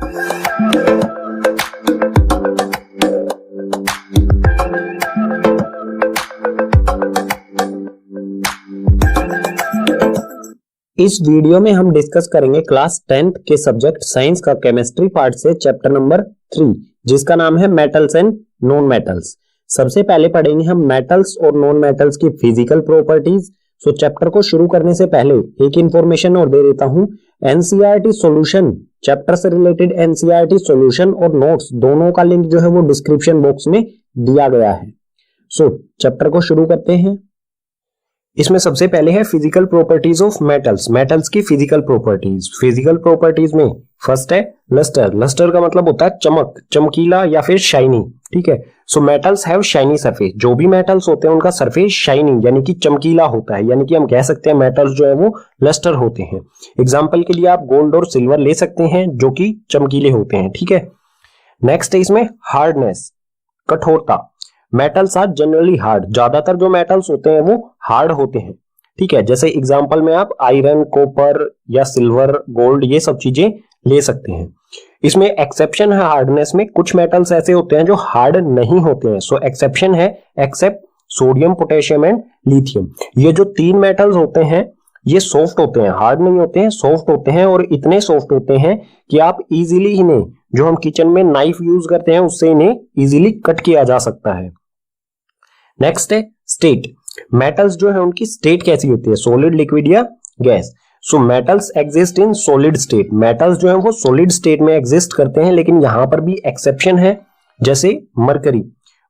इस वीडियो में हम डिस्कस करेंगे क्लास 10th के सब्जेक्ट साइंस का केमिस्ट्री पार्ट से चैप्टर नंबर 3, जिसका नाम है मेटल्स एंड नॉन मेटल्स। सबसे पहले पढ़ेंगे हम मेटल्स और नॉन मेटल्स की फिजिकल प्रॉपर्टीज। सो चैप्टर को शुरू करने से पहले एक इंफॉर्मेशन और दे देता हूं। एनसीईआरटी सॉल्यूशन, चैप्टर से रिलेटेड एनसीईआरटी सॉल्यूशन और नोट्स दोनों का लिंक जो है वो डिस्क्रिप्शन बॉक्स में दिया गया है। सो चैप्टर को शुरू करते हैं। इसमें सबसे पहले है physical properties of metals. Metals की फिजिकल प्रॉपर्टीज। फिजिकल प्रॉपर्टीज में फर्स्ट है लस्टर। लस्टर का मतलब होता है चमक, चमकीला या फिर शाइनी। ठीक है। So metals have shiny surface. जो भी मेटल्स होते हैं उनका सरफेस शाइनी यानी कि चमकीला होता है, यानी कि हम कह सकते हैं मेटल्स जो है वो लस्टर होते हैं। एग्जाम्पल के लिए आप गोल्ड और सिल्वर ले सकते हैं जो कि चमकीले होते हैं। ठीक है। नेक्स्ट है इसमें हार्डनेस, कठोरता। Metals are generally hard. ज्यादातर जो मेटल्स होते हैं वो हार्ड होते हैं। ठीक है। जैसे एग्जांपल में आप आयरन, कॉपर या सिल्वर, गोल्ड ये सब चीजें ले सकते हैं। इसमें एक्सेप्शन है हार्डनेस में। कुछ मेटल्स ऐसे होते हैं जो हार्ड नहीं होते हैं। सो एक्सेप्शन है except sodium, potassium and lithium. ये जो 3 मेटल्स होते हैं ये सॉफ्ट होते हैं, हार्ड नहीं होते हैं, सॉफ्ट होते हैं। और इतने सॉफ्ट होते हैं कि आप इजीली इन्हें, जो हम किचन में नाइफ यूज करते हैं उससे इन्हें इजीली कट किया जा सकता है। नेक्स्ट है स्टेट। मेटल्स जो है उनकी स्टेट कैसी होती है, सॉलिड, लिक्विड या gas. So metals exist in solid state. Metals जो है वो सॉलिड स्टेट में एग्जिस्ट करते हैं, लेकिन यहां पर भी एक्सेप्शन है। जैसे मरकरी,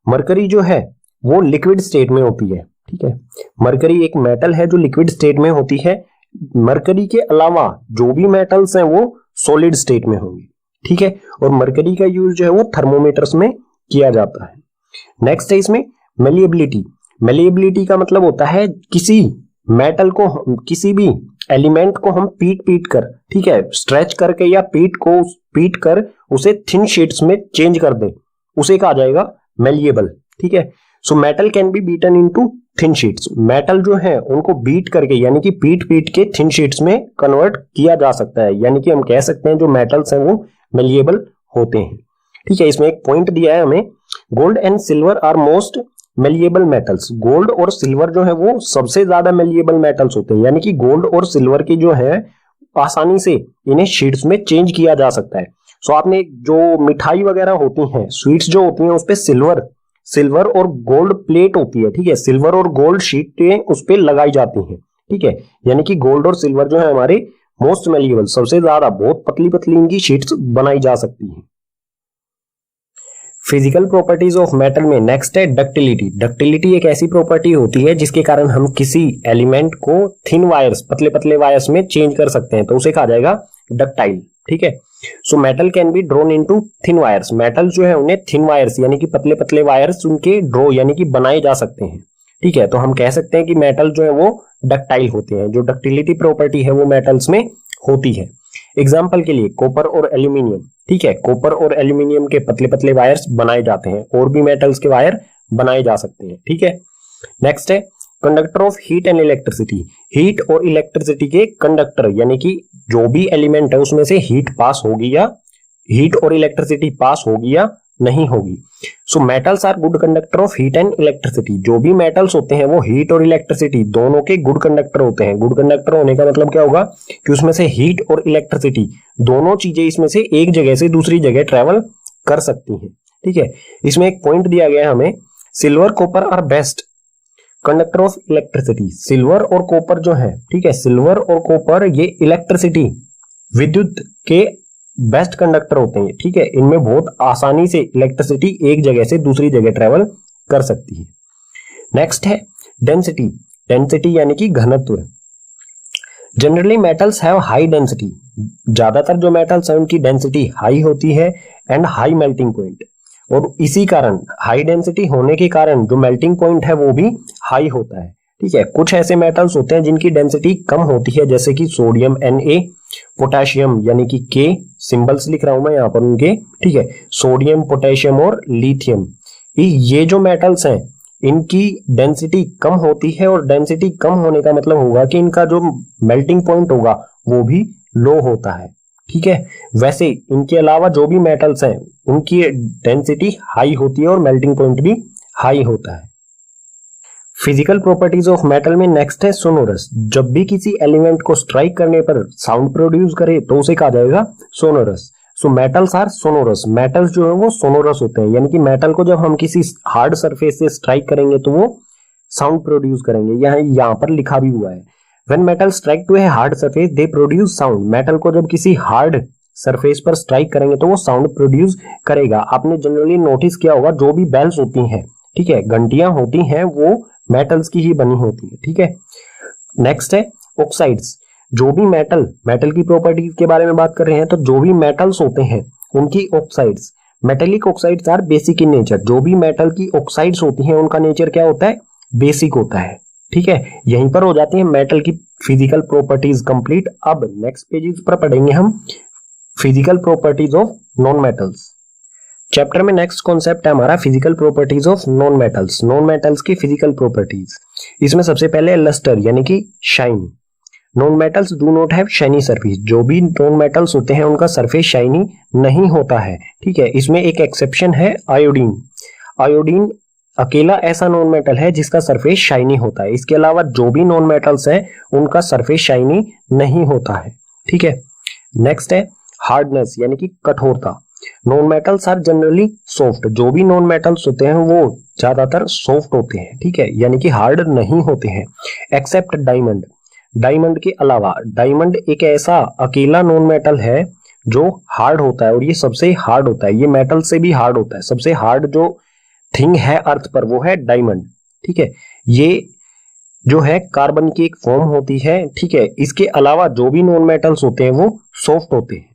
मरकरी जो है वो लिक्विड स्टेट में होती है। ठीक है। मरकरी एक मेटल है जो लिक्विड स्टेट में होती है। मरकरी के अलावा जो भी मेटल्स हैं वो सॉलिड स्टेट में होंगे। ठीक है। और मरकरी का यूज जो है वो थर्मोमीटर्स में किया जाता है। नेक्स्ट है इसमें मेलिएबिलिटी। मेलिएबिलिटी का मतलब होता है किसी मेटल को, किसी भी एलिमेंट को हम पीट कर, ठीक है, स्ट्रेच करके या पीट कर उसे थिन शीट्स में चेंज कर दें, उसे कहा जाएगा मेलिएबल। ठीक है। So metal can B beaten into thin sheets. Metal जो है उनको बीट करके यानी कि पीट के थिन शीट्स में कन्वर्ट किया जा सकता है, यानी कि हम कह सकते हैं जो मेटल्स हैं वो मेलिएबल होते हैं। ठीक है। इसमें एक पॉइंट दिया है हमें, gold and silver are most malleable metals. Gold और सिल्वर जो है वो सबसे ज्यादा मेलिएबल मेटल्स होते हैं, यानी कि गोल्ड और सिल्वर की जो है आसानी से इन्हें शीट्स में चेंज किया जा सकता है। सो आपने जो मिठाई वगैरह होती हैं, स्वीट्स जो होती हैं, उस पे सिल्वर और गोल्ड प्लेट होती है। ठीक है। सिल्वर और गोल्ड शीटें उस पे लगाई जाती हैं। ठीक है। यानी कि गोल्ड और सिल्वर जो है हमारे मोस्ट मेलिएबल, सबसे ज्यादा, बहुत पतली पतली इनकी शीट्स बनाई जा सकती हैं। फिजिकल प्रॉपर्टीज ऑफ मेटल में नेक्स्ट है डक्टिलिटी। डक्टिलिटी एक ऐसी प्रॉपर्टी होती है जिसके कारण हम किसी एलिमेंट को थिन वायर्स, पतले पतले वायर्स में चेंज कर सकते हैं, तो उसे कहा जाएगा डक्टाइल। ठीक है। So metal can B drone into thin wires. Metal जो है उन्हें थिन वायर्स यानी कि पतले पतले वायर्स उनके ड्रो यानी कि बनाए जा सकते हैं। ठीक है। तो हम कह सकते हैं कि मेटल जो है वो डक्टाइल होते हैं। जो डक्टिलिटी प्रॉपर्टी है वो मेटल्स में होती है। एग्जाम्पल के लिए कॉपर और एल्यूमिनियम। ठीक है। कॉपर और एल्यूमिनियम के पतले पतले वायर्स बनाए जाते हैं, और भी मेटल्स के वायर बनाए जा सकते हैं। ठीक है। नेक्स्ट है conductor of heat and electricity. Heat और इलेक्ट्रिसिटी के कंडक्टर, यानी कि जो भी एलिमेंट है उसमें से हीट पास होगी या हीट और इलेक्ट्रिसिटी पास होगी या नहीं होगी। So metals are good conductor of heat and electricity. जो भी मेटल्स होते हैं वो हीट और इलेक्ट्रिसिटी दोनों के गुड कंडक्टर होते हैं। गुड कंडक्टर होने का मतलब क्या होगा कि उसमें से हीट और इलेक्ट्रिसिटी दोनों चीजें इसमें से एक जगह से दूसरी जगह ट्रेवल कर सकती हैं। ठीक है। इसमें एक पॉइंट दिया गया है हमें, silver, copper are best conductor of electricity. Silver और कॉपर जो है, ठीक है, सिल्वर और कॉपर ये इलेक्ट्रिसिटी, विद्युत के बेस्ट कंडक्टर होते हैं। ठीक है। इनमें बहुत आसानी से इलेक्ट्रिसिटी एक जगह से दूसरी जगह ट्रेवल कर सकती है। नेक्स्ट है डेंसिटी। डेंसिटी यानी कि घनत्व। Generally metals have high density. ज्यादातर जो मेटल्स हैं उनकी डेंसिटी हाई होती है एंड हाई मेल्टिंग पॉइंट, और इसी कारण हाई डेंसिटी होने के कारण जो मेल्टिंग पॉइंट है वो भी हाई होता है। ठीक है। कुछ ऐसे मेटल्स होते हैं जिनकी डेंसिटी कम होती है, जैसे कि सोडियम Na, पोटेशियम यानी कि K, सिंबल्स लिख रहा हूं मैं यहां पर उनके। ठीक है। सोडियम, पोटेशियम और लिथियम, ये जो मेटल्स हैं इनकी डेंसिटी कम होती है, और डेंसिटी कम होने का मतलब होगा कि इनका जो मेल्टिंग पॉइंट होगा वो भी लो होता है। ठीक है। वैसे इनके अलावा जो भी मेटल्स हैं उनकी डेंसिटी हाई होती है और मेल्टिंग पॉइंट भी हाई होता है। फिजिकल प्रॉपर्टीज ऑफ मेटल में नेक्स्ट है सोनोरस। जब भी किसी एलिमेंट को स्ट्राइक करने पर साउंड प्रोड्यूस करे तो उसे कहा जाएगा sonorous. So metals are sonorous. Metals जो है वो सोनोरस होते हैं, यानी कि मेटल को जब हम किसी हार्ड सरफेस से स्ट्राइक करेंगे तो वो साउंड प्रोड्यूस करेंगे। यहाँ पर लिखा भी हुआ है, when metal strike to a hard surface they produce sound. Metal को जब किसी हार्ड सरफेस पर स्ट्राइक करेंगे तो वो साउंड प्रोड्यूस करेगा। आपने जनरली नोटिस किया होगा जो भी बेल्स होती हैं, ठीक है, घंटियां होती हैं, वो मेटल्स की ही बनी होती है, ठीक है। नेक्स्ट है ऑक्साइड्स। जो भी मेटल की प्रॉपर्टीज के बारे में बात कर रहे हैं, तो जो भी मेटल्स होते हैं उनकी oxides, metallic oxides are basic in nature. जो भी मेटल की ऑक्साइड्स होती हैं उनका नेचर क्या होता है, बेसिक होता है, ठीक है। यहीं पर हो जाती है मेटल की फिजिकल प्रॉपर्टीज कंप्लीट। अब नेक्स्ट पेजेस पर पढ़ेंगे हम physical properties of non metals. Chapter में नेक्स्ट कॉन्सेप्ट है हमारा physical properties of non metals. Non metals की फिजिकल प्रॉपर्टीज, इसमें सबसे पहले लस्टर यानी कि shine. Non metals do not have shiny surface. जो भी नॉन मेटल्स होते हैं उनका सरफेस शाइनी नहीं होता है, ठीक है। इसमें एक एक्सेप्शन है आयोडीन। आयोडीन अकेला ऐसा नॉन मेटल है जिसका सरफेस शाइनी होता है। इसके अलावा जो भी नॉन मेटल्स हैं उनका सरफेस शाइनी नहीं होता है, ठीक है। नेक्स्ट है हार्डनेस यानी कि कठोरता। Non metals are generally soft. जो भी नॉन मेटल्स होते हैं वो ज्यादातर सॉफ्ट होते हैं, ठीक है, यानी कि हार्ड नहीं होते हैं, एक्सेप्ट डायमंड। डायमंड के अलावा, डायमंड एक ऐसा अकेला नॉन मेटल है जो हार्ड होता है और ये सबसे हार्ड होता है। ये मेटल से भी हार्ड होता है। सबसे हार्ड जो थिंग है अर्थ पर वो है डायमंड, ठीक है। ये जो है कार्बन की एक फॉर्म होती है, ठीक है। इसके अलावा जो भी नॉन मेटल्स होते हैं वो सॉफ्ट होते हैं।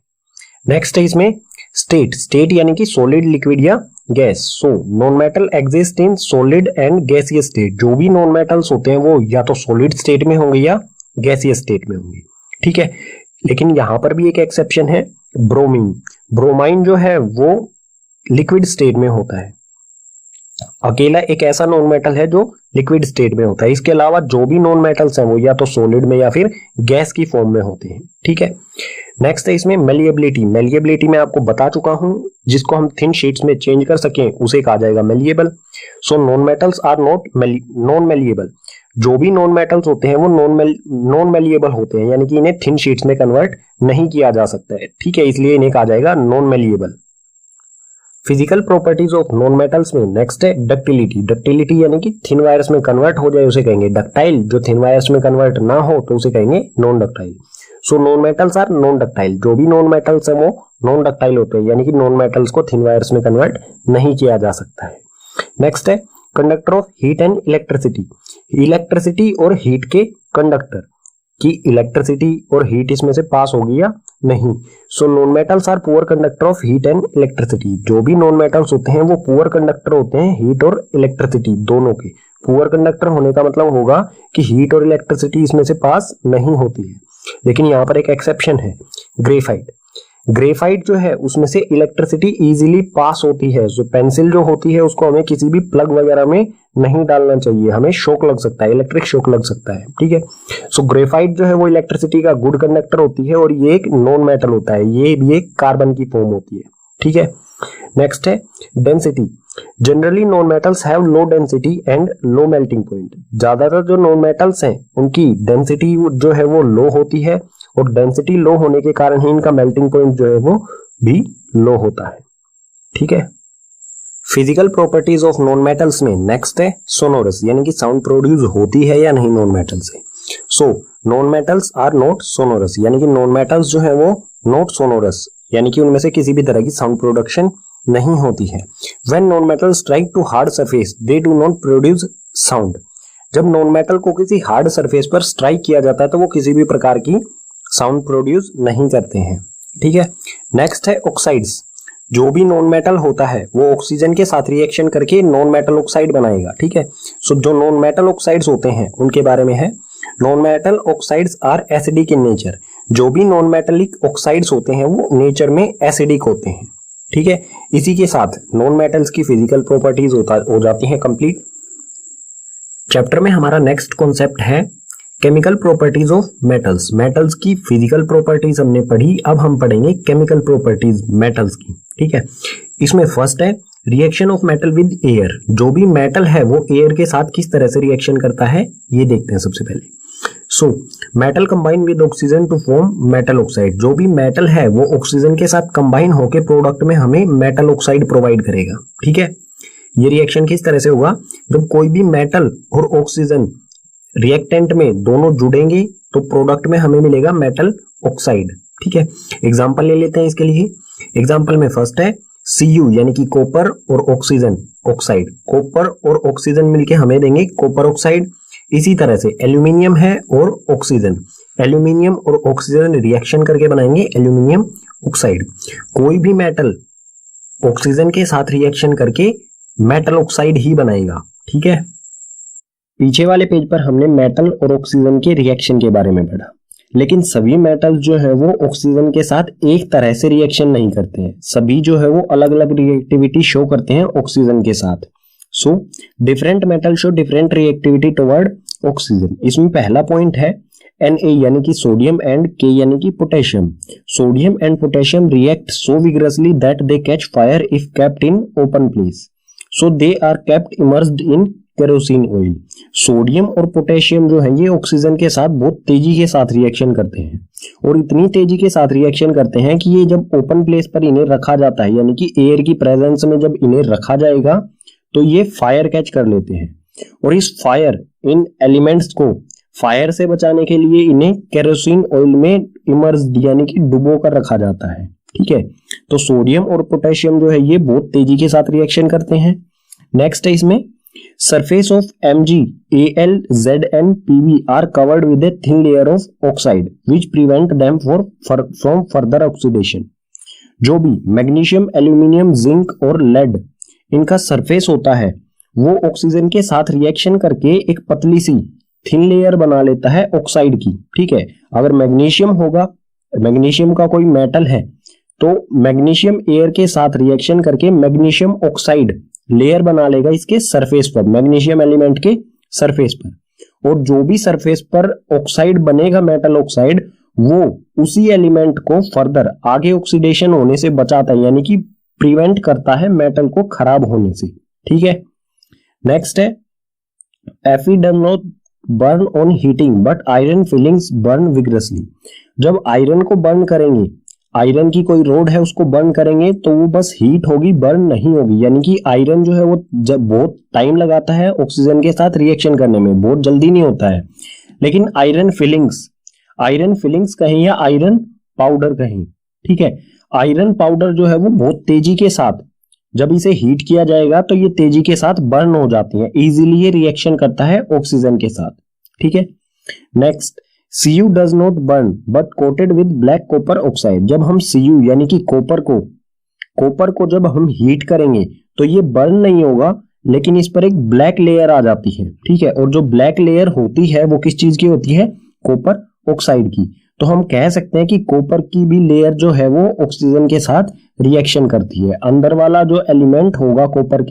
नेक्स्ट है इसमें स्टेट यानी कि सॉलिड, लिक्विड या gas. So non metal exist in solid and gaseous state. जो भी नॉन मेटल्स होते हैं वो या तो सॉलिड स्टेट में होंगे या गैसियस स्टेट में होंगे, ठीक है। लेकिन यहां पर भी एक एक्सेप्शन है, ब्रोमीन। ब्रोमाइन जो है वो लिक्विड स्टेट में होता है। अकेला एक ऐसा नॉन मेटल है जो लिक्विड स्टेट में होता है। इसके अलावा जो भी नॉन मेटल्स हैं वो या तो सॉलिड में या फिर गैस की फॉर्म में होते हैं, ठीक है। नेक्स्ट है इसमें मेलिएबिलिटी। मेलिएबिलिटी मैं आपको बता चुका हूं, जिसको हम थिन शीट्स में चेंज कर सकें उसे कहा जाएगा malleable. So non metals are non malleable. जो भी नॉन मेटल्स होते हैं वो नॉन मेलिएबल होते हैं, यानी कि इन्हें थिन शीट्स में कन्वर्ट नहीं किया जा सकता है, ठीक है, इसलिए इन्हें कहा जाएगा non malleable. Physical properties of non metals में नेक्स्ट है डक्टिलिटी। डक्टिलिटी यानी कि थिन वायर्स में कन्वर्ट हो जाए उसे कहेंगे डक्टाइल। जो थिन वायर्स में कन्वर्ट ना हो तो उसे कहेंगे non ductile. So non metals are non ductile. जो भी नॉन मेटल्स है वो नॉन डक्टाइल होते हैं, यानी कि नॉन मेटल्स को थिन वायर्स में कन्वर्ट नहीं किया जा सकता है। नेक्स्ट है conductor of heat and electricity. Electricity और हीट के कंडक्टर की इलेक्ट्रिसिटी और हीट इसमें से पास होगी या नहीं। So non metals are poor conductor of heat and electricity. जो भी नॉन मेटल्स होते हैं वो पुअर कंडक्टर होते हैं हीट और इलेक्ट्रिसिटी दोनों के। पुअर कंडक्टर होने का मतलब होगा कि हीट और इलेक्ट्रिसिटी इसमें से पास नहीं होती है। लेकिन यहाँ पर एक एक्सेप्शन है, ग्रेफाइट। ग्रेफाइट जो है उसमें से इलेक्ट्रिसिटी इजीली पास होती है। जो पेंसिल जो होती है उसको हमें किसी भी प्लग वगैरह में नहीं डालना चाहिए, हमें शॉक लग सकता है, इलेक्ट्रिक शॉक लग सकता है, ठीक है। सो ग्रेफाइट जो है वो इलेक्ट्रिसिटी का गुड कंडक्टर होती है और ये एक नॉन मेटल होता है, ये भी एक कार्बन की फॉर्म होती है, ठीक है। नेक्स्ट है density. Generally non metals have low density and low melting point. ज्यादातर जो नॉन मेटल्स हैं उनकी डेंसिटी जो है वो लो होती है और डेंसिटी लो होने के कारण ही इनका मेल्टिंग पॉइंट जो है वो भी लो होता है, ठीक है। Physical properties of non metals में नेक्स्ट है सोनोरस, यानी कि साउंड प्रोड्यूस होती है या नहीं नॉन मेटल से। So non metals are not sonorous, यानी कि नॉन मेटल्स जो है वो नॉट सोनोरस, यानी कि उनमें से किसी भी तरह की साउंड प्रोडक्शन नहीं होती है। When non metal strike to hard surface they do not produce sound. जब नॉन मेटल को किसी हार्ड सरफेस पर स्ट्राइक किया जाता है तो वो किसी भी प्रकार की साउंड प्रोड्यूस नहीं करते हैं, ठीक है। नेक्स्ट है ऑक्साइड्स। जो भी नॉन मेटल होता है वो ऑक्सीजन के साथ रिएक्शन करके नॉन मेटल ऑक्साइड बनाएगा, ठीक है। सो जो नॉन मेटल ऑक्साइड्स होते हैं उनके बारे में है, non metal oxides are acidic in nature. जो भी नॉन मेटेलिक ऑक्साइड्स होते हैं वो नेचर में एसिडिक होते हैं, ठीक है। इसी के साथ नॉन मेटल्स की फिजिकल प्रॉपर्टीज हो जाती हैं कंप्लीट। चैप्टर में हमारा नेक्स्ट कॉन्सेप्ट है chemical properties of metals, metals की फिजिकल प्रॉपर्टीज हमने पढ़ी, अब हम पढ़ेंगे केमिकल प्रॉपर्टीज मेटल्स की। ठीक है, इसमें फर्स्ट है reaction of metal with air. जो भी मेटल है वो एयर के साथ किस तरह से रिएक्शन करता है ये देखते हैं सबसे पहले। So metal combine with oxygen to form metal oxide. जो भी मेटल है वो ऑक्सीजन के साथ कंबाइन होकर प्रोडक्ट में हमें मेटल ऑक्साइड प्रोवाइड करेगा। ठीक है, ये रिएक्शन किस तरह से होगा, जब कोई भी मेटल और ऑक्सीजन रिएक्टेंट में दोनों जुड़ेंगे तो प्रोडक्ट में हमें मिलेगा मेटल ऑक्साइड। ठीक है, एग्जांपल ले लेते हैं इसके लिए। एग्जांपल में फर्स्ट है Cu यानी कि कॉपर और ऑक्सीजन ऑक्साइड। कॉपर और ऑक्सीजन मिलके हमें देंगे कॉपर ऑक्साइड। इसी तरह से एल्यूमिनियम है और ऑक्सीजन, एल्यूमिनियम और ऑक्सीजन रिएक्शन करके बनाएंगे एल्यूमिनियम ऑक्साइड। कोई भी मेटल ऑक्सीजन के साथ रिएक्शन करके मेटल ऑक्साइड ही बनाएगा। ठीक है, पीछे वाले पेज पर हमने मेटल और ऑक्सीजन के रिएक्शन के बारे में पढ़ा, लेकिन सभी मेटल जो है वो ऑक्सीजन के साथ एक तरह से रिएक्शन नहीं करते हैं। सभी जो है वो अलग अलग रिएक्टिविटी शो करते हैं ऑक्सीजन के साथ। So different metal show different reactivity toward oxygen. इसमें पहला पॉइंट है Na यानी कि सोडियम एंड K यानी कि potassium. Sodium and potassium react so vigorously that they catch fire if kept in open place, so they are kept immersed in kerosene oil. Sodium और potassium जो है ये oxygen के साथ बहुत तेजी के साथ रिएक्शन करते हैं, और इतनी तेजी के साथ रिएक्शन करते हैं कि ये जब ओपन प्लेस पर इन्हें रखा जाता है, यानी कि एयर की प्रेजेंस में जब इन्हें रखा जाएगा तो ये फायर कैच कर लेते हैं। और इस फायर, इन एलिमेंट्स को फायर से बचाने के लिए इन्हें केरोसिन ऑयल में इमर्स्ड यानी कि डुबो कर रखा जाता है। ठीक है, तो सोडियम और पोटेशियम जो है ये बहुत तेजी के साथ रिएक्शन करते हैं। नेक्स्ट है इसमें surface of Mg, Al, Zn, Pb are covered with a thin layer of oxide which prevent them from further oxidation। जो भी मैग्नीशियम, एल्यूमिनियम, जिंक और लेड इनका सरफेस होता है वो ऑक्सीजन के साथ रिएक्शन करके एक पतली सी थिन लेयर बना लेता है ऑक्साइड की। ठीक है, अगर मैग्नीशियम होगा, मैग्नीशियम का कोई मेटल है तो मैग्नीशियम एयर के साथ रिएक्शन करके मैग्नीशियम ऑक्साइड लेयर बना लेगा इसके सरफेस पर, मैग्नीशियम एलिमेंट के सरफेस पर। और जो भी सरफेस पर ऑक्साइड बनेगा मेटल ऑक्साइड, वो उसी एलिमेंट को फर्दर आगे ऑक्सीडेशन होने से बचाता है, यानी कि प्रिवेंट करता है मेटल को खराब होने से। ठीक है, नेक्स्ट है Fe does not burn on heating but iron fillings burn vigorously। जब आयरन को बर्न करेंगे, आयरन की कोई रोड है उसको बर्न करेंगे तो वो बस हीट होगी, बर्न नहीं होगी। यानी कि आयरन जो है वो जब बहुत टाइम लगाता है ऑक्सीजन के साथ रिएक्शन करने में, बहुत जल्दी नहीं होता है। लेकिन आयरन फिलिंग्स कहें या आयरन पाउडर कहें, ठीक है, आयरन पाउडर जो है वो बहुत तेजी के साथ जब इसे हीट किया जाएगा तो ये तेजी के साथ बर्न हो जाती है, इजीली ये रिएक्शन करता है ऑक्सीजन के साथ। ठीक है, next Cu does not burn but coated with black copper oxide। जब हम Cu यानी कि कॉपर को जब हम हीट करेंगे तो ये बर्न नहीं होगा, लेकिन इस पर एक ब्लैक लेयर आ जाती है। ठीक है, और जो ब्लैक लेयर होती है वो किस चीज की होती है, कॉपर ऑक्साइड की। तो हम कह सकते हैं कि कॉपर की भी लेयर जो है वो ऑक्सीजन के साथ रिएक्शन करती है। अंदर वाला जो एलिमेंट होगा कॉपर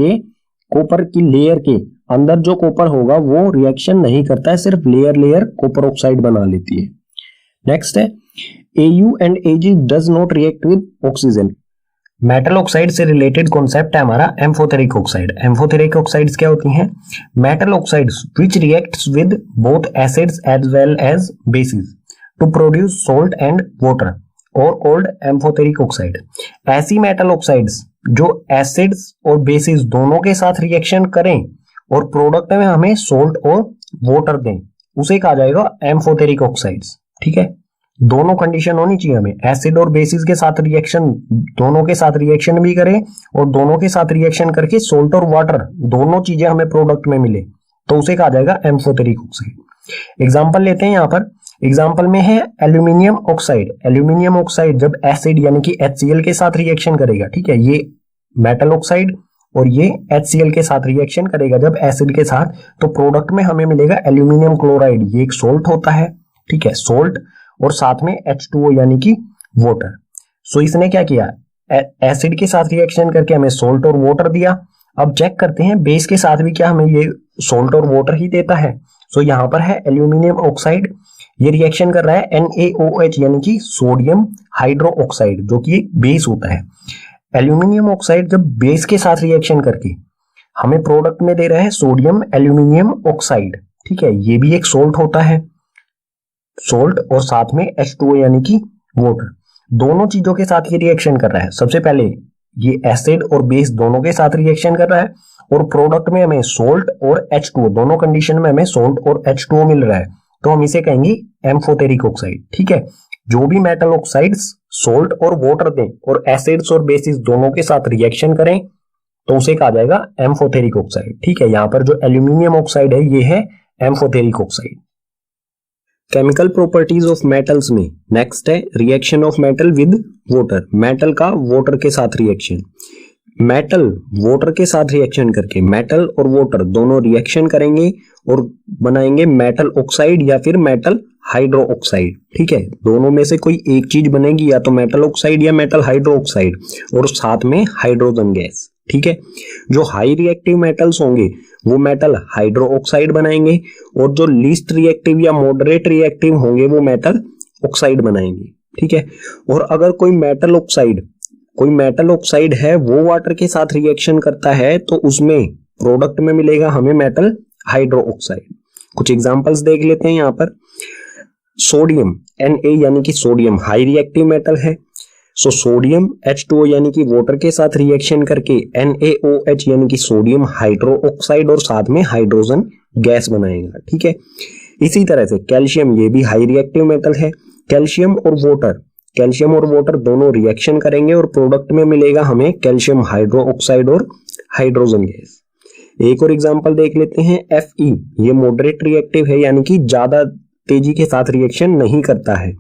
की लेयर के अंदर जो कॉपर होगा वो रिएक्शन नहीं करता है, सिर्फ लेयर कॉपर ऑक्साइड बना लेती है। नेक्स्ट है Au and Ag does not react with oxygen. Metal oxide से रिलेटेड कॉन्सेप्ट है हमारा एम्फोथेरिक ऑक्साइड। एम्फोथेरिक ऑक्साइड्स क्या होती हैं, metal oxides which reacts with both acids as well as bases to produce salt and water are called amphoteric oxide. ऐसी metal oxides जो acids और bases दोनों के साथ रिएक्शन करें और प्रोडक्ट में हमें सॉल्ट और वाटर दें, उसे कहा जाएगा एम्फोथेरिक ऑक्साइड्स। ठीक है, दोनों कंडीशन होनी चाहिए हमें, एसिड और बेसिस के साथ रिएक्शन, दोनों के साथ रिएक्शन भी करें और दोनों के साथ रिएक्शन करके सॉल्ट और वाटर दोनों चीजें हमें प्रोडक्ट में मिले, तो उसे कहा जाएगा एम्फोथेरिक ऑक्साइड। एग्जाम्पल लेते हैं यहाँ पर, एग्जाम्पल में है एल्यूमिनियम ऑक्साइड। एल्यूमिनियम ऑक्साइड जब एसिड यानी कि HCl के साथ रिएक्शन करेगा, ठीक है, ये मेटल ऑक्साइड और ये HCl के साथ रिएक्शन करेगा जब एसिड के साथ, तो प्रोडक्ट में हमें मिलेगा एल्यूमिनियम क्लोराइड। ये एक सोल्ट होता है, ठीक है, सोल्ट, और साथ में H2O यानी कि वाटर। सो इसने क्या किया, एसिड के साथ रिएक्शन करके हमें सोल्ट और वाटर दिया। अब चेक करते हैं बेस के साथ भी क्या हमें ये सोल्ट और वाटर ही देता है। सो यहाँ पर है एल्यूमिनियम ऑक्साइड, ये रिएक्शन कर रहा है NaOH यानी कि सोडियम हाइड्रो ऑक्साइड, जो कि एक बेस होता है। एल्यूमिनियम ऑक्साइड जब बेस के साथ रिएक्शन करके हमें प्रोडक्ट में दे रहा है सोडियम एल्यूमिनियम ऑक्साइड, ठीक है, ये भी एक सोल्ट होता है, सोल्ट, और साथ में H2O यानी कि वाटर, दोनों चीजों के साथ ये रिएक्शन कर रहा है। सबसे पहले ये एसिड और बेस दोनों के साथ रिएक्शन कर रहा है, और प्रोडक्ट में हमें सोल्ट और H2O, दोनों कंडीशन में हमें सोल्ट और H2O मिल रहा है, तो हम इसे कहेंगे एम्फोटेरिक ऑक्साइड, ठीक है। जो भी मेटल ऑक्साइड्स सोल्ट और वाटर दें और एसिड्स और बेसिस दोनों के साथ रिएक्शन करें तो उसे कहा जाएगा एम्फोटेरिक ऑक्साइड, ठीक है। यहां पर जो एल्यूमिनियम ऑक्साइड है ये है amphoteric oxide. Chemical properties of metals में नेक्स्ट है reaction of metal with water, metal का वाटर के साथ रिएक्शन। मेटल वाटर के साथ रिएक्शन करके मेटल और वाटर दोनों रिएक्शन करेंगे और बनाएंगे मेटल ऑक्साइड या फिर मेटल हाइड्रो ऑक्साइड, ठीक है। दोनों में से कोई एक चीज बनेगी, या तो मेटल ऑक्साइड या मेटल हाइड्रो ऑक्साइड, और साथ में हाइड्रोजन गैस, ठीक है। जो हाई रिएक्टिव मेटल्स होंगे वो मेटल हाइड्रो ऑक्साइड बनाएंगे, और जो लीस्ट रिएक्टिव या मॉडरेट रिएक्टिव होंगे वो मेटल ऑक्साइड बनाएंगे, ठीक है। और अगर कोई मेटल ऑक्साइड है वो वाटर के साथ रिएक्शन करता है तो उसमें प्रोडक्ट में मिलेगा हमें मेटल हाइड्रो ऑक्साइड। कुछ एग्जांपल्स देख लेते हैं यहाँ पर। सोडियम Na यानी कि सोडियम हाई रिएक्टिव मेटल है, सो सोडियम H2O यानी कि वाटर के साथ रिएक्शन करके NaOH यानी कि सोडियम हाइड्रो ऑक्साइड और साथ में हाइड्रोजन गैस बनाएगा, ठीक है। इसी तरह से कैल्शियम, ये भी हाई रिएक्टिव मेटल है। कैल्शियम और वाटर दोनों रिएक्शन करेंगे और प्रोडक्ट में मिलेगा हमें कैल्शियम हाइड्रो ऑक्साइड और हाइड्रोजन गैस। एक और एग्जांपल देख लेते हैं। Fe, ये मॉडरेट रिएक्टिव है यानी कि ज्यादा तेजी के साथ रिएक्शन नहीं करता है।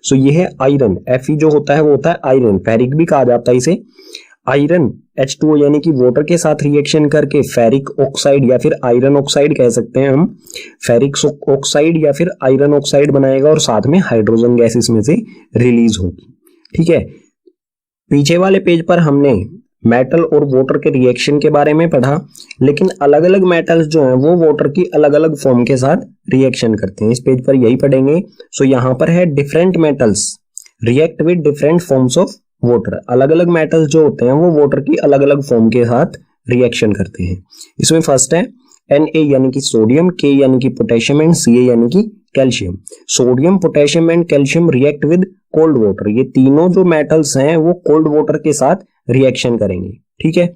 सो ये है आयरन। Fe जो होता है वो होता है आयरन, फेरिक भी कहा जाता है इसे। आयरन H2O यानी कि वाटर के साथ रिएक्शन करके फेरिक ऑक्साइड या फिर आयरन ऑक्साइड कह सकते हैं हम, फेरिक ऑक्साइड या फिर आयरन ऑक्साइड बनाएगा और साथ में हाइड्रोजन गैस इसमें से रिलीज होगी, ठीक है। पीछे वाले पेज पर हमने मेटल और वाटर के रिएक्शन के बारे में पढ़ा, लेकिन अलग अलग मेटल्स जो हैं वो वाटर की अलग अलग फॉर्म के साथ रिएक्शन करते हैं। इस पेज पर यही पढ़ेंगे। सो यहाँ पर है different metals react with different forms of water. अलग अलग मेटल्स जो होते हैं वो वाटर की अलग अलग फॉर्म के साथ रिएक्शन करते हैं। इसमें फर्स्ट है Na यानी कि सोडियम, K यानी कि पोटेशियम एंड Ca यानी कि calcium. Sodium, potassium and calcium react with cold water. ये तीनों जो मेटल्स हैं वो कोल्ड वाटर के साथ रिएक्शन करेंगे, ठीक है।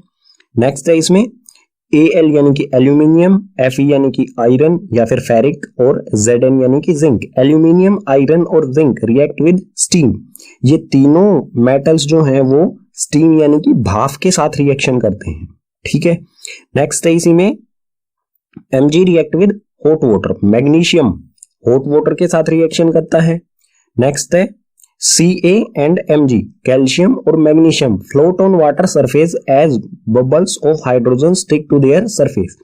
नेक्स्ट है इसमें Al यानी कि एल्यूमिनियम, Fe यानी कि आयरन या फिर फेरिक, और Zn यानी कि जिंक। एल्यूमिनियम, आयरन और जिंक रिएक्ट विद स्टीम। ये तीनों मेटल्स जो हैं वो स्टीम यानी कि भाप के साथ रिएक्शन करते हैं, ठीक है। नेक्स्ट है इसी में Mg react with hot water. Magnesium hot water के साथ रिएक्शन करता है। नेक्स्ट है Ca एंड Mg, कैल्शियम और magnesium float on water surface as bubbles of hydrogen stick to their surface.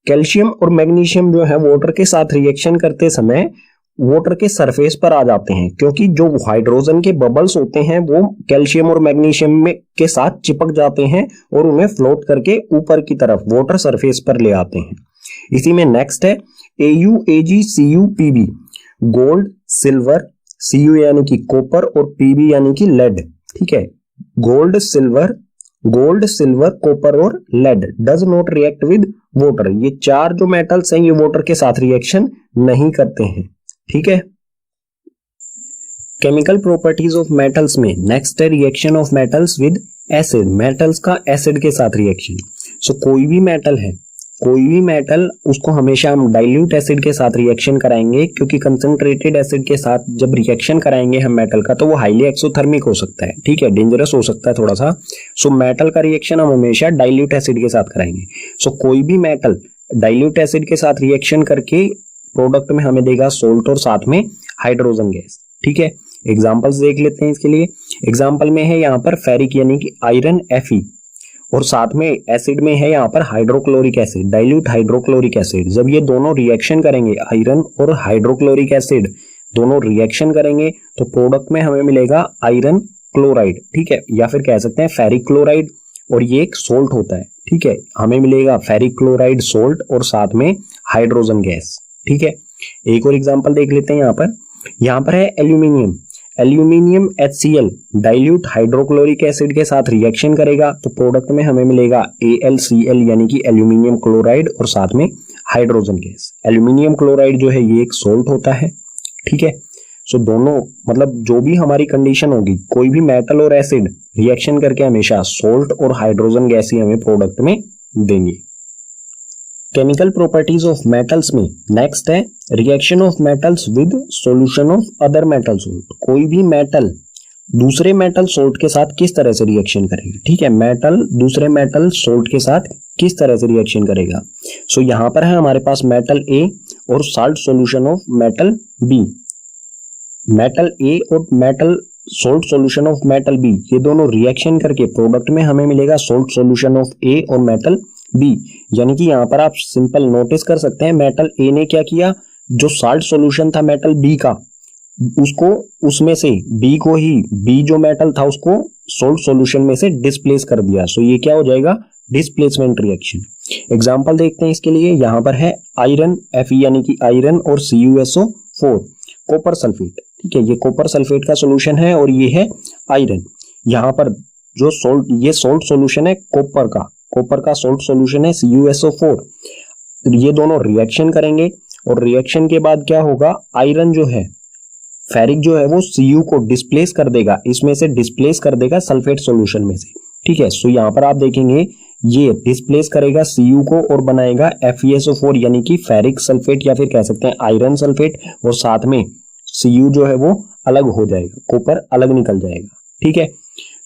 Calcium और मैग्नीशियम जो है वाटर के साथ रिएक्शन करते समय वाटर के सरफेस पर आ जाते हैं, क्योंकि जो हाइड्रोजन के बबल्स होते हैं वो कैल्शियम और मैग्नीशियम में के साथ चिपक जाते हैं और उन्हें फ्लोट करके ऊपर की तरफ वाटर सरफेस पर ले आते हैं। इसी में नेक्स्ट है Au, Ag, Cu, Pb, gold, silver, Cu यानी कि कॉपर और Pb यानी कि लेड, ठीक है। गोल्ड, सिल्वर, कॉपर और lead does not react with water. ये चार जो मेटल्स हैं ये वाटर के साथ रिएक्शन नहीं करते हैं, ठीक है। केमिकल प्रॉपर्टीज ऑफ मेटल्स में नेक्स्ट है reaction of metals with acid. Metals का एसिड के साथ रिएक्शन। सो कोई भी मेटल उसको हमेशा हम डाइल्यूट एसिड के साथ रिएक्शन कराएंगे, क्योंकि कंसंट्रेटेड एसिड के साथ जब रिएक्शन कराएंगे हम मेटल का तो वो हाईली एक्सोथर्मिक हो सकता है, ठीक है, डेंजरस हो सकता है थोड़ा सा। सो मेटल का रिएक्शन हम हमेशा डाइल्यूट एसिड के साथ कराएंगे। सो कोई भी मेटल डाइल्यूट एसिड के साथ रिएक्शन करके प्रोडक्ट में हमें देगा सोल्ट और साथ में हाइड्रोजन गैस, ठीक है। एग्जांपल्स देख लेते हैं इसके लिए। एग्जांपल में है यहाँ पर फेरिक यानी कि आयरन Fe, और साथ में एसिड में है यहाँ पर hydrochloric acid, dilute hydrochloric acid. जब ये दोनों रिएक्शन करेंगे, आयरन और हाइड्रोक्लोरिक एसिड दोनों रिएक्शन करेंगे तो प्रोडक्ट में हमें मिलेगा आयरन क्लोराइड, ठीक है, या फिर कह सकते हैं फेरिक क्लोराइड, और ये एक सोल्ट होता है, ठीक है। हमें मिलेगा फेरिक क्लोराइड सोल्ट और साथ में हाइड्रोजन गैस, ठीक है, एक और एग्जांपल देख लेते हैं। यहाँ पर है aluminium. Aluminium HCl dilute hydrochloric acid के साथ रिएक्शन करेगा तो प्रोडक्ट में हमें मिलेगा AlCl यानी कि एल्यूमिनियम क्लोराइड और साथ में हाइड्रोजन गैस। एल्यूमिनियम क्लोराइड जो है ये एक सोल्ट होता है, ठीक है। सो दोनों मतलब जो भी हमारी कंडीशन होगी, कोई भी मेटल और एसिड रिएक्शन करके हमेशा सोल्ट और हाइड्रोजन गैस ही हमें प्रोडक्ट में देंगे। केमिकल प्रॉपर्टीज ऑफ मेटल्स में नेक्स्ट है reaction of metals with solution of other metal salt. कोई भी मेटल दूसरे मेटल सोल्ट के साथ किस तरह से रिएक्शन करेगा, ठीक है, मेटल दूसरे मेटल सोल्ट के साथ किस तरह से रिएक्शन करेगा। सो यहां पर है हमारे पास मेटल A और salt solution of metal B। Metal A और metal salt solution of metal B, ये दोनों रिएक्शन करके प्रोडक्ट में हमें मिलेगा सोल्ट सॉल्यूशन ऑफ A और मेटल B। यानी कि यहां पर आप सिंपल नोटिस कर सकते हैं, मेटल A ने क्या किया, जो साल्ट सॉल्यूशन था मेटल B का, उसको उसमें से B को ही, B जो मेटल था उसको सोल्ट सॉल्यूशन में से डिस्प्लेस कर दिया। सो ये क्या हो जाएगा, डिस्प्लेसमेंट रिएक्शन। एग्जांपल देखते हैं इसके लिए। यहां पर है आयरन Fe यानी कि आयरन और CuSO4, कॉपर सल्फेट, ठीक है, ये कॉपर सल्फेट का सॉल्यूशन है और ये है आयरन। यहां पर जो सोल्ट, ये सोल्ट सॉल्यूशन है कॉपर का सोल्ट सॉल्यूशन है CuSO4। ये दोनों रिएक्शन करेंगे और रिएक्शन के बाद क्या होगा, आयरन जो है, फेरिक जो है वो Cu को डिस्प्लेस कर देगा, इसमें से डिस्प्लेस कर देगा सल्फेट सॉल्यूशन में से, ठीक है। सो यहां पर आप देखेंगे ये डिस्प्लेस करेगा Cu को और बनाएगा FeSO4 यानी कि फेरिक सल्फेट या फिर कह सकते हैं आयरन सल्फेट, और साथ में Cu जो है वो अलग हो जाएगा, कॉपर अलग निकल जाएगा, ठीक है।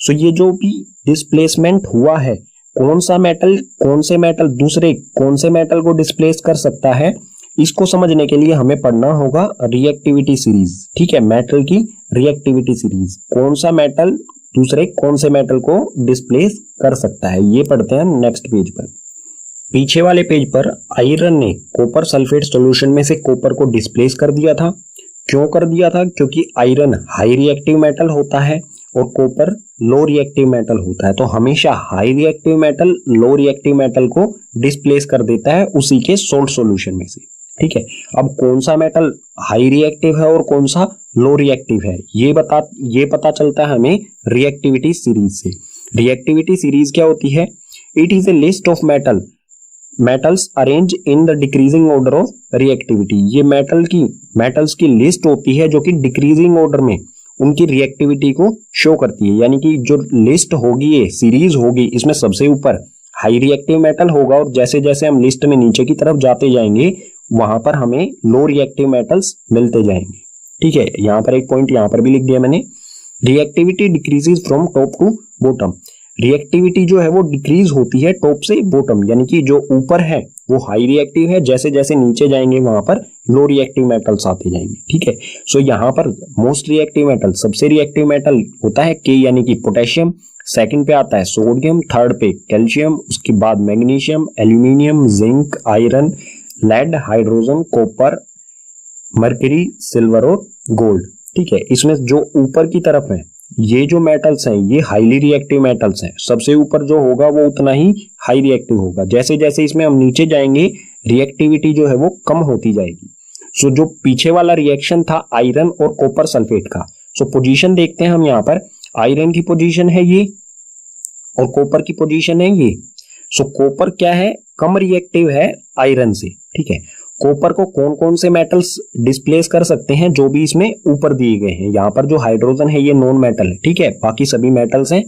सो ये जो भी डिस्प्लेसमेंट हुआ है, कौन सा मेटल कौन से मेटल दूसरे कौन से मेटल को डिस्प्लेस कर सकता है, इसको समझने के लिए हमें पढ़ना होगा रिएक्टिविटी सीरीज, ठीक है, मेटल की रिएक्टिविटी सीरीज। कौन सा मेटल दूसरे कौन से मेटल को डिस्प्लेस कर सकता है, ये पढ़ते हैं नेक्स्ट पेज पर। पीछे वाले पेज पर आयरन ने कॉपर सल्फेट सॉल्यूशन में से कॉपर को डिस्प्लेस कर दिया था। क्यों कर दिया था, क्योंकि आयरन हाई रिएक्टिव मेटल होता है और कॉपर लो रिएक्टिव मेटल होता है। तो हमेशा high reactive metal low reactive metal को डिस्प्लेस कर देता है उसी के सोल्ट सॉल्यूशन में से, ठीक है। अब कौन सा मेटल हाई रिएक्टिव है और कौन सा लो रिएक्टिव है, ये पता चलता है हमें रिएक्टिविटी सीरीज से। रिएक्टिविटी सीरीज क्या होती है, it is A list of metals arrange in the decreasing order of reactivity. ये मेटल्स की लिस्ट होती है जो कि डिक्रीजिंग ऑर्डर में उनकी रिएक्टिविटी को शो करती है। यानी कि जो लिस्ट होगी, ये सीरीज होगी, इसमें सबसे ऊपर हाई रिएक्टिव मेटल होगा और जैसे जैसे हम लिस्ट में नीचे की तरफ जाते जाएंगे वहां पर हमें लो रिएक्टिव मेटल्स मिलते जाएंगे, ठीक है। यहां पर एक पॉइंट यहां पर भी लिख दिया मैंने, reactivity decreases from top to bottom. Reactivity जो है वो डिक्रीज होती है टॉप से बॉटम, यानी कि जो ऊपर है वो हाई रिएक्टिव है, जैसे जैसे नीचे जाएंगे वहां पर लो रिएक्टिव मेटल्स आते जाएंगे, ठीक है। सो यहाँ पर मोस्ट रिएक्टिव मेटल, सबसे रिएक्टिव मेटल होता है K यानी कि पोटेशियम, सेकंड पे आता है सोडियम, थर्ड पे कैल्शियम, उसके बाद magnesium, aluminium, zinc, iron, lead, hydrogen, copper, mercury, silver और गोल्ड, ठीक है। इसमें जो ऊपर की तरफ है ये जो मेटल्स हैं ये हाईली रिएक्टिव मेटल्स हैं, सबसे ऊपर जो होगा वो उतना ही हाई रिएक्टिव होगा। जैसे जैसे इसमें हम नीचे जाएंगे रिएक्टिविटी जो है वो कम होती जाएगी। सो जो पीछे वाला रिएक्शन था आयरन और कॉपर सल्फेट का, सो पोजीशन देखते हैं हम यहाँ पर, आयरन की पोजीशन है ये और कॉपर की पोजीशन है ये। सो कॉपर क्या है, कम रिएक्टिव है आयरन से, ठीक है। कॉपर को कौन कौन से मेटल्स डिस्प्लेस कर सकते हैं, जो भी इसमें ऊपर दिए गए हैं। यहाँ पर जो हाइड्रोजन है ये नॉन मेटल है, ठीक है, बाकी सभी मेटल्स हैं।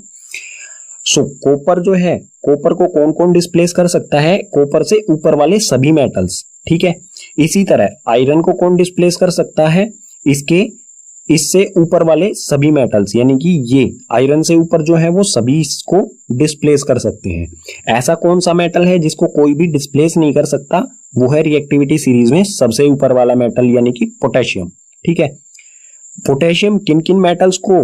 सो कॉपर जो है, कॉपर को कौन कौन डिस्प्लेस कर सकता है, कॉपर से ऊपर वाले सभी मेटल्स, ठीक है। इसी तरह आयरन को कौन डिस्प्लेस कर सकता है, इससे ऊपर वाले सभी मेटल्स, यानी कि ये आयरन से ऊपर जो है वो सभी इसको डिस्प्लेस कर सकते हैं। ऐसा कौन सा मेटल है जिसको कोई भी डिस्प्लेस नहीं कर सकता, वो है रिएक्टिविटी सीरीज में सबसे ऊपर वाला मेटल यानी कि पोटेशियम, ठीक है। पोटेशियम किन किन मेटल्स को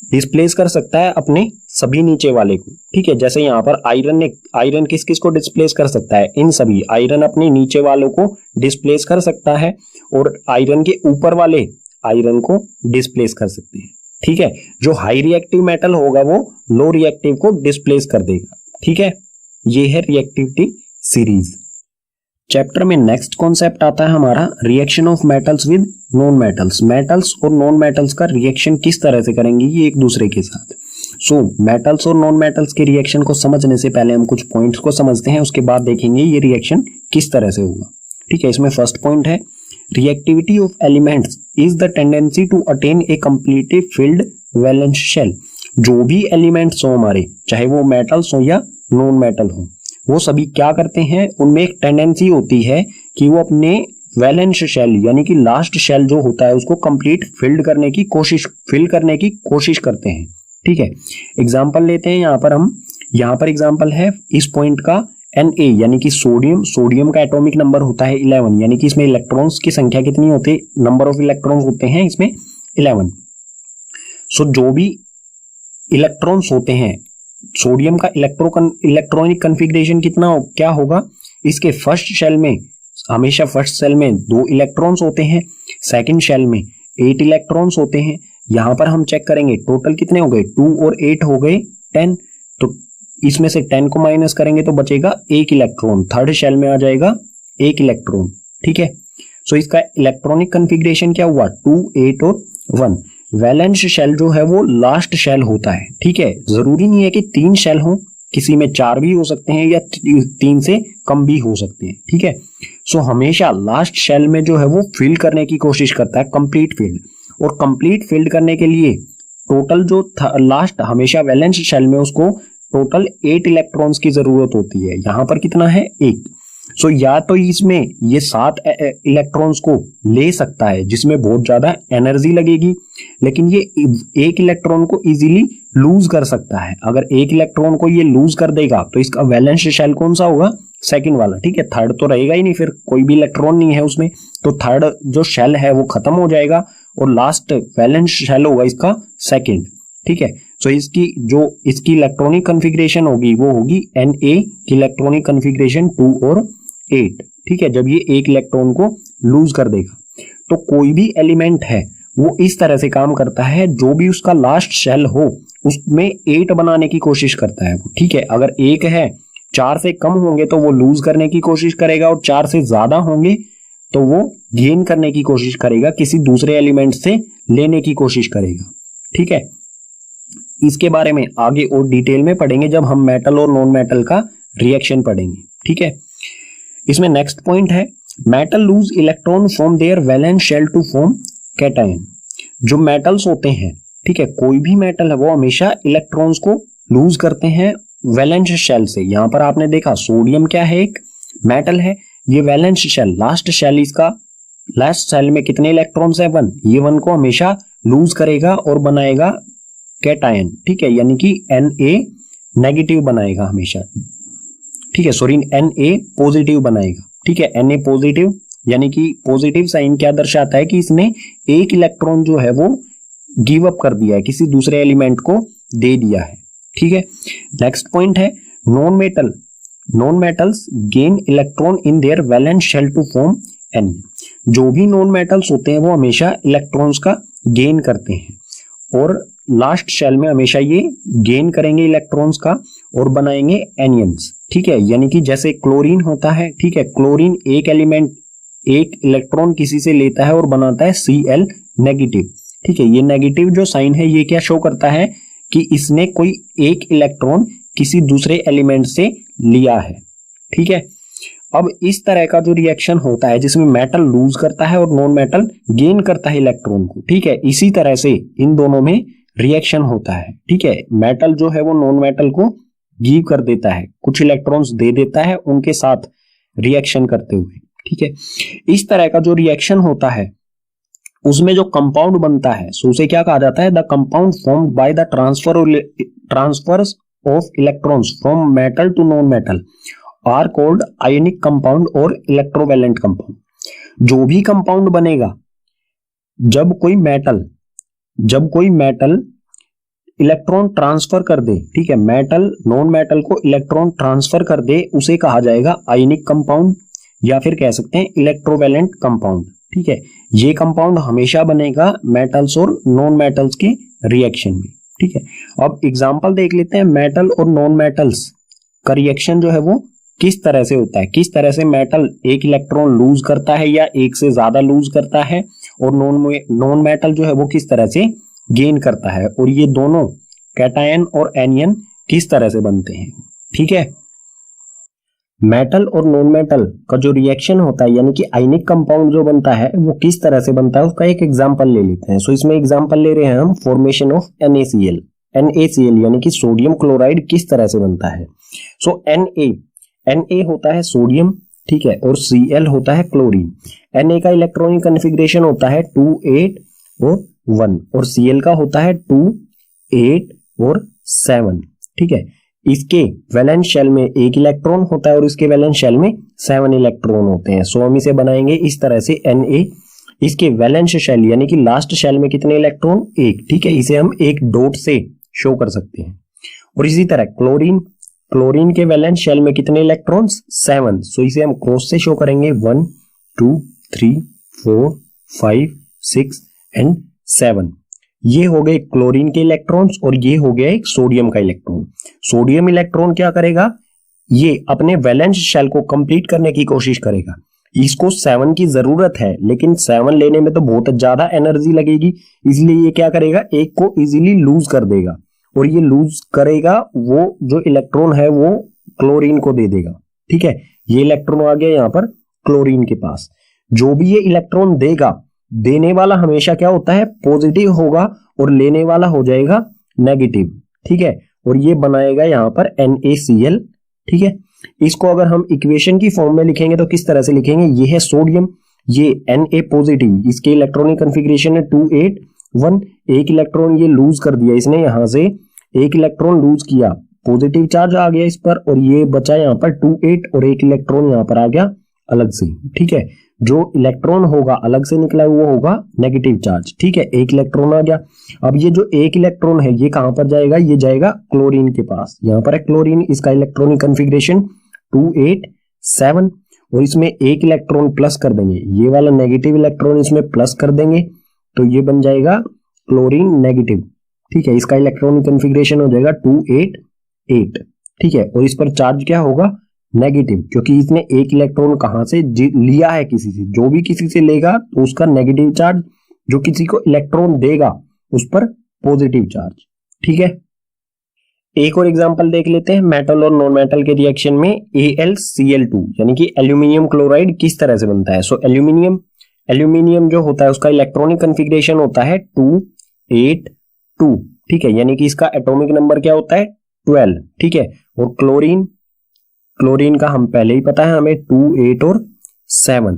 डिस्प्लेस कर सकता है, अपने सभी नीचे वाले को, ठीक है। जैसे यहाँ पर आयरन किस किस को डिस्प्लेस कर सकता है, इन सभी, आयरन अपने नीचे वालों को डिस्प्लेस कर सकता है और आयरन के ऊपर वाले आयरन को डिस्प्लेस कर सकते हैं, ठीक है। जो हाई रिएक्टिव मेटल होगा वो लो रिएक्टिव को डिस्प्लेस कर देगा, ठीक है। ये है रिएक्टिविटी सीरीज। चैप्टर में नेक्स्ट कॉन्सेप्ट आता है हमारा reaction of metals with non metals. Metals और नॉन मेटल्स का रिएक्शन किस तरह से करेंगे ये एक दूसरे के साथ। सो मेटल्स और नॉन मेटल्स के रिएक्शन को समझने से पहले हम कुछ पॉइंट्स को समझते हैं, उसके बाद देखेंगे ये रिएक्शन किस तरह से होगा। ठीक है, इसमें फर्स्ट पॉइंट है reactivity of elements is the tendency to attain a completely filled valence shell. जो भी एलिमेंट्स हो हमारे, चाहे वो मेटल्स हो या नॉन मेटल हो, वो सभी क्या करते हैं, उनमें एक टेंडेंसी होती है कि वो अपने वैलेंस शेल यानी कि लास्ट शेल जो होता है उसको कंप्लीट फिल करने की कोशिश करते हैं। ठीक है, एग्जांपल लेते हैं यहाँ पर एग्जांपल है इस पॉइंट का Na यानी कि सोडियम का एटॉमिक नंबर होता है 11, यानी कि इसमें इलेक्ट्रॉन्स की संख्या कितनी होती है, नंबर ऑफ इलेक्ट्रॉन्स होते हैं इसमें 11। सो जो भी इलेक्ट्रॉन्स होते हैं, सोडियम का इलेक्ट्रॉनिक कन्फिग्रेशन क्या होगा, इसके फर्स्ट शेल में हमेशा 2 इलेक्ट्रॉन्स होते हैं, सेकंड शेल में 8 इलेक्ट्रॉन्स होते हैं। यहां पर हम चेक करेंगे टोटल कितने हो गए, 2 और 8 हो गए 10, तो इसमें से 10 को माइनस करेंगे तो बचेगा 1 इलेक्ट्रॉन, थर्ड शेल में आ जाएगा 1 इलेक्ट्रॉन। ठीक है, सो इसका इलेक्ट्रॉनिक कन्फिग्रेशन क्या हुआ, 2, 8 और 1। वैलेंस शेल जो है वो लास्ट शेल होता है। ठीक है, जरूरी नहीं है कि 3 शेल हो, किसी में 4 भी हो सकते हैं या 3 से कम भी हो सकते हैं। ठीक है, सो हमेशा लास्ट शेल में जो है वो फिल करने की कोशिश करता है, कंप्लीट फील्ड। और कंप्लीट फील्ड करने के लिए टोटल जो लास्ट हमेशा वैलेंस शेल में उसको टोटल 8 इलेक्ट्रॉन्स की जरूरत होती है। यहां पर कितना है, 1। सो या तो इसमें ये 7 इलेक्ट्रॉन्स को ले सकता है जिसमें बहुत ज्यादा एनर्जी लगेगी, लेकिन ये 1 इलेक्ट्रॉन को इजीली लूज कर सकता है। अगर 1 इलेक्ट्रॉन को ये लूज कर देगा तो इसका वैलेंस शेल कौन सा होगा, सेकंड वाला। ठीक है, थर्ड तो रहेगा ही नहीं, फिर कोई भी इलेक्ट्रॉन नहीं है उसमें, तो थर्ड जो शेल है वो खत्म हो जाएगा और लास्ट वैलेंस शेल होगा इसका सेकंड। ठीक है, सो इसकी इलेक्ट्रॉनिक कन्फिग्रेशन होगी वो होगी Na की इलेक्ट्रॉनिक कन्फिग्रेशन 2 और 8। ठीक है, जब ये 1 इलेक्ट्रॉन को लूज कर देगा, तो कोई भी एलिमेंट है वो इस तरह से काम करता है, जो भी उसका लास्ट शेल हो उसमें 8 बनाने की कोशिश करता है वो। ठीक है, अगर 1 है, 4 से कम होंगे तो वो लूज करने की कोशिश करेगा, और 4 से ज्यादा होंगे तो वो गेन करने की कोशिश करेगा, किसी दूसरे एलिमेंट से लेने की कोशिश करेगा। ठीक है, इसके बारे में आगे और डिटेल में पढ़ेंगे जब हम मेटल और नॉन मेटल का रिएक्शन पढ़ेंगे। ठीक है, इसमें नेक्स्ट पॉइंट है metal lose electron from their valence shell to form cation. जो मेटल्स होते हैं, ठीक है, कोई भी मेटल है वो हमेशा इलेक्ट्रॉन्स को लूज करते हैं वैलेंस शेल से। यहां पर आपने देखा सोडियम क्या है, एक मेटल है, ये वैलेंस शेल लास्ट शेल में कितने इलेक्ट्रॉन्स है, 1। ये 1 को हमेशा लूज करेगा और बनाएगा कैटायन। ठीक है, यानी कि Na नेगेटिव बनाएगा हमेशा। ठीक है, सॉरी Na पॉजिटिव बनाएगा। ठीक है, Na पॉजिटिव यानी कि पॉजिटिव साइन क्या दर्शाता है कि इसने 1 इलेक्ट्रॉन जो है वो गिव अप कर दिया है, किसी दूसरे एलिमेंट को दे दिया है। ठीक है, नेक्स्ट पॉइंट है non metals gain electron in their valence shell to form an. जो भी नॉन मेटल्स होते हैं वो हमेशा इलेक्ट्रॉन्स का गेन करते हैं और लास्ट शेल में हमेशा ये गेन करेंगे इलेक्ट्रॉन्स का और बनाएंगे एनियंस। ठीक है, यानी कि जैसे क्लोरीन होता है, ठीक है, क्लोरीन एक इलेक्ट्रॉन किसी से लेता है और बनाता है Cl नेगेटिव। ठीक है, ये नेगेटिव जो साइन है ये क्या शो करता है कि इसने कोई 1 इलेक्ट्रॉन किसी दूसरे एलिमेंट से लिया है। ठीक है, अब इस तरह का जो रिएक्शन होता है जिसमें मेटल लूज करता है और नॉन मेटल गेन करता है इलेक्ट्रॉन को। ठीक है, इसी तरह से इन दोनों में रिएक्शन होता है। ठीक है, मेटल जो है वो नॉन मेटल को गिव कर देता है, कुछ इलेक्ट्रॉन्स दे देता है उनके साथ रिएक्शन करते हुए। ठीक है, इस तरह का जो रिएक्शन होता है उसमें जो कंपाउंड बनता है सो उसे क्या कहा जाता है, the compound formed by the transfers of electrons from metal to non metal are called ionic compound or electrovalent compound. जो भी कंपाउंड बनेगा जब कोई मेटल इलेक्ट्रॉन ट्रांसफर कर दे, ठीक है, मेटल नॉन मेटल को इलेक्ट्रॉन ट्रांसफर कर दे, उसे कहा जाएगा आयनिक कंपाउंड या फिर कह सकते हैं इलेक्ट्रोवैलेंट कंपाउंड। ठीक है, ये कंपाउंड हमेशा बनेगा मेटल्स और नॉन मेटल्स के रिएक्शन में। ठीक है, अब एग्जांपल देख लेते हैं मेटल और नॉन मेटल्स का रिएक्शन जो है वो किस तरह से होता है, किस तरह से मेटल एक इलेक्ट्रॉन लूज करता है या एक से ज्यादा लूज करता है, और नॉन मेटल जो है वो किस तरह से गेन करता है, और ये दोनों कैटायन और एनियन किस तरह से बनते हैं। ठीक है, मेटल और नॉन मेटल का जो रिएक्शन होता है यानी कि आयनिक कंपाउंड जो बनता है वो किस तरह से बनता है उसका एक एग्जांपल ले लेते हैं। सो इसमें एग्जांपल ले रहे हैं हम फॉर्मेशन ऑफ NaCl। NaCl यानी कि सोडियम क्लोराइड किस तरह से बनता है। सो Na होता है सोडियम, ठीक है, और Cl होता है क्लोरीन। Na का इलेक्ट्रॉनिक कॉन्फ़िगरेशन होता है 2 8 और 1, और Cl का होता है 2 8 और 7। ठीक है, इसके वैलेंस शेल में एक इलेक्ट्रॉन होता है और इसके वैलेंस शेल में 7 इलेक्ट्रॉन होते हैं। सो हम इसे बनाएंगे इस तरह से Na, इसके वैलेंस शेल यानी कि लास्ट शेल में कितने इलेक्ट्रॉन, एक। ठीक है, इसे हम एक डॉट से शो कर सकते हैं। और इसी तरह क्लोरीन के वैलेंस शेल में कितने इलेक्ट्रॉन्स, 7। सो इसे हम क्रॉस से शो करेंगे 1 2 3 4 5 6 एंड 7। ये हो गए क्लोरीन के इलेक्ट्रॉन्स और ये हो गया एक सोडियम का इलेक्ट्रॉन। सोडियम इलेक्ट्रॉन क्या करेगा, ये अपने वैलेंस शेल को कंप्लीट करने की कोशिश करेगा। इसको 7 की जरूरत है लेकिन 7 लेने में तो बहुत ज्यादा एनर्जी लगेगी, इसलिए ये क्या करेगा, एक को इजीली लूज कर देगा, और ये लूज करेगा वो जो इलेक्ट्रॉन है वो क्लोरीन को दे देगा। ठीक है, ये इलेक्ट्रॉन आ गया यहाँ पर क्लोरीन के पास। जो भी ये इलेक्ट्रॉन देगा, देने वाला हमेशा क्या होता है, पॉजिटिव होगा, और लेने वाला हो जाएगा नेगेटिव। ठीक है, और ये बनाएगा यहाँ पर NaCl। ठीक है, इसको अगर हम इक्वेशन की फॉर्म में लिखेंगे तो किस तरह से लिखेंगे, ये है सोडियम, ये Na पॉजिटिव, इसके इलेक्ट्रॉनिक कॉन्फ़िगरेशन है 2 8 1। एक इलेक्ट्रॉन ये लूज कर दिया, इसने यहां से एक इलेक्ट्रॉन लूज किया, पॉजिटिव चार्ज आ गया इस पर, और ये बचा यहाँ पर 2 8, और एक इलेक्ट्रॉन यहाँ पर आ गया अलग से। ठीक है, जो इलेक्ट्रॉन होगा अलग से निकला वो होगा नेगेटिव चार्ज। ठीक है, एक इलेक्ट्रॉन आ गया। अब ये जो एक इलेक्ट्रॉन है ये कहां पर जाएगा, ये जाएगा क्लोरीन के पास। यहां पर है क्लोरीन, इसका इलेक्ट्रॉनिक कॉन्फ़िगरेशन 2 8 7, और इसमें एक इलेक्ट्रॉन प्लस कर देंगे, ये वाला नेगेटिव इलेक्ट्रॉन इसमें प्लस कर देंगे, तो ये बन जाएगा क्लोरीन नेगेटिव। ठीक है, इसका इलेक्ट्रॉनिक कॉन्फ़िगरेशन हो जाएगा 2 8 8। ठीक है, और इस पर चार्ज क्या होगा, नेगेटिव, क्योंकि इसने एक इलेक्ट्रॉन कहां से लिया है, किसी से। जो भी किसी से लेगा तो उसका नेगेटिव चार्ज, जो किसी को इलेक्ट्रॉन देगा उस पर पॉजिटिव चार्ज। ठीक है, एक और एग्जांपल देख लेते हैं मेटल और नॉन मेटल के रिएक्शन में। AlCl2 यानी कि एल्यूमिनियम क्लोराइड किस तरह से बनता है। सो एल्यूमिनियम जो होता है उसका इलेक्ट्रॉनिक कॉन्फ़िगरेशन होता है 2 8 2। ठीक है, यानी कि इसका एटॉमिक नंबर क्या होता है, 12। ठीक है, और क्लोरीन का हम पहले ही पता है हमें 2 8 और 7।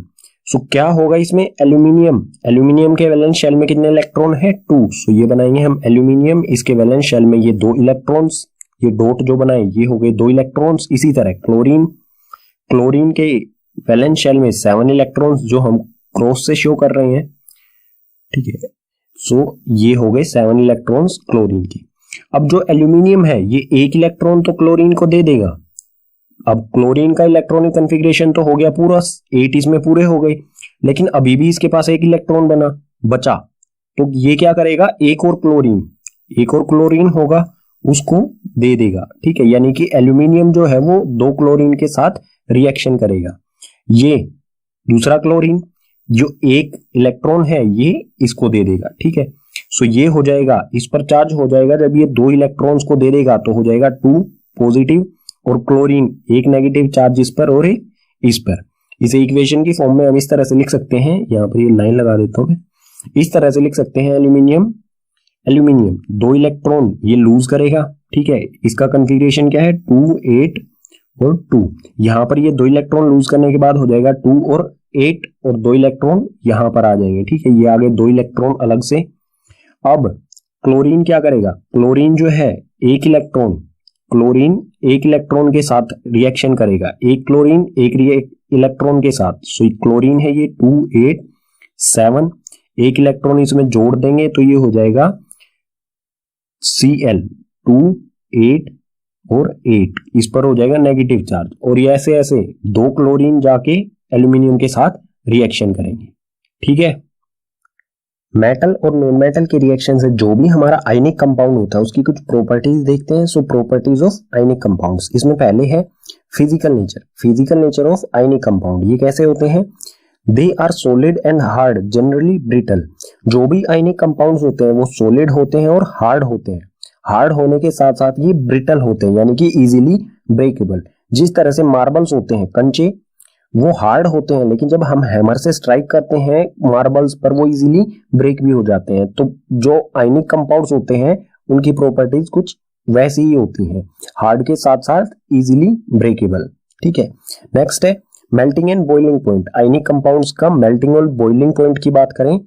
सो क्या होगा इसमें, एल्यूमिनियम के वैलेंस शेल में कितने इलेक्ट्रॉन है, 2। सो ये बनाएंगे हम एल्यूमिनियम, इसके वैलेंस शेल में ये 2 इलेक्ट्रॉन्स, ये डॉट जो बनाए ये हो गए 2 इलेक्ट्रॉन्स। इसी तरह क्लोरीन के वैलेंस शेल में 7 इलेक्ट्रॉन्स जो हम क्रॉस से शो कर रहे हैं। ठीक है, सो ये हो गए 7 इलेक्ट्रॉन्स क्लोरीन के। अब जो एल्यूमिनियम है ये एक इलेक्ट्रॉन तो क्लोरीन को दे देगा। अब क्लोरीन का इलेक्ट्रॉनिक कॉन्फ़िगरेशन तो हो गया पूरा, 8 इसमें पूरे हो गए, लेकिन अभी भी इसके पास एक इलेक्ट्रॉन बचा, तो ये क्या करेगा, एक और क्लोरीन होगा उसको दे देगा। ठीक है, यानी कि एल्यूमिनियम जो है वो 2 क्लोरीन के साथ रिएक्शन करेगा। ये दूसरा क्लोरीन जो एक इलेक्ट्रॉन है ये इसको दे देगा। ठीक है, सो ये हो जाएगा, इस पर चार्ज हो जाएगा, जब ये 2 इलेक्ट्रॉन्स को दे देगा तो हो जाएगा 2 पॉजिटिव, और क्लोरीन एक नेगेटिव चार्ज इस पर और एक इस पर। इसे इक्वेशन की फॉर्म में हम इस तरह से लिख सकते हैं, यहाँ पर ये लाइन लगा देता हूं मैं, इस तरह से लिख सकते हैं एल्यूमिनियम 2 इलेक्ट्रॉन ये लूज करेगा। ठीक है, इसका कॉन्फ़िगरेशन क्या है 2 8 और 2। यहाँ पर ये 2 इलेक्ट्रॉन लूज करने के बाद हो जाएगा 2 और 8, और 2 इलेक्ट्रॉन यहाँ पर आ जाएंगे। ठीक है, ये आ गए 2 इलेक्ट्रॉन अलग से। अब क्लोरीन क्या करेगा, क्लोरीन जो है क्लोरीन एक इलेक्ट्रॉन के साथ रिएक्शन करेगा, एक क्लोरीन एक इलेक्ट्रॉन के साथ। सो क्लोरीन है ये 2 8 7, एक इलेक्ट्रॉन इसमें जोड़ देंगे तो ये हो जाएगा Cl 2 8 और 8, इस पर हो जाएगा नेगेटिव चार्ज, और ये ऐसे ऐसे 2 क्लोरीन जाके एल्यूमिनियम के साथ रिएक्शन करेंगे। ठीक है, मेटल और नॉन मेटल के रिएक्शन से जो भी हमारा आयनिक कंपाउंड होता है उसकी कुछ प्रॉपर्टीज देखते हैं। So properties of ionic compounds, इसमें पहले है physical nature of ionic compound, ये कैसे होते हैं? They are solid and hard, generally brittle. जो भी आयनिक कंपाउंड्स होते हैं वो सोलिड होते हैं और हार्ड होते हैं। हार्ड होने के साथ साथ ये ब्रिटल होते हैं, यानी कि इजीली ब्रेकेबल। जिस तरह से मार्बल्स होते हैं, कंचे, वो हार्ड होते हैं, लेकिन जब हम हैमर से स्ट्राइक करते हैं मार्बल्स पर वो इजीली ब्रेक भी हो जाते हैं। तो जो आयनिक कंपाउंड्स होते हैं उनकी प्रॉपर्टीज कुछ वैसी ही होती हैं, हार्ड के साथ साथ इजीली ब्रेकेबल। ठीक है, नेक्स्ट है melting and boiling point. Ionic compounds का मेल्टिंग और बॉइलिंग पॉइंट की बात करें,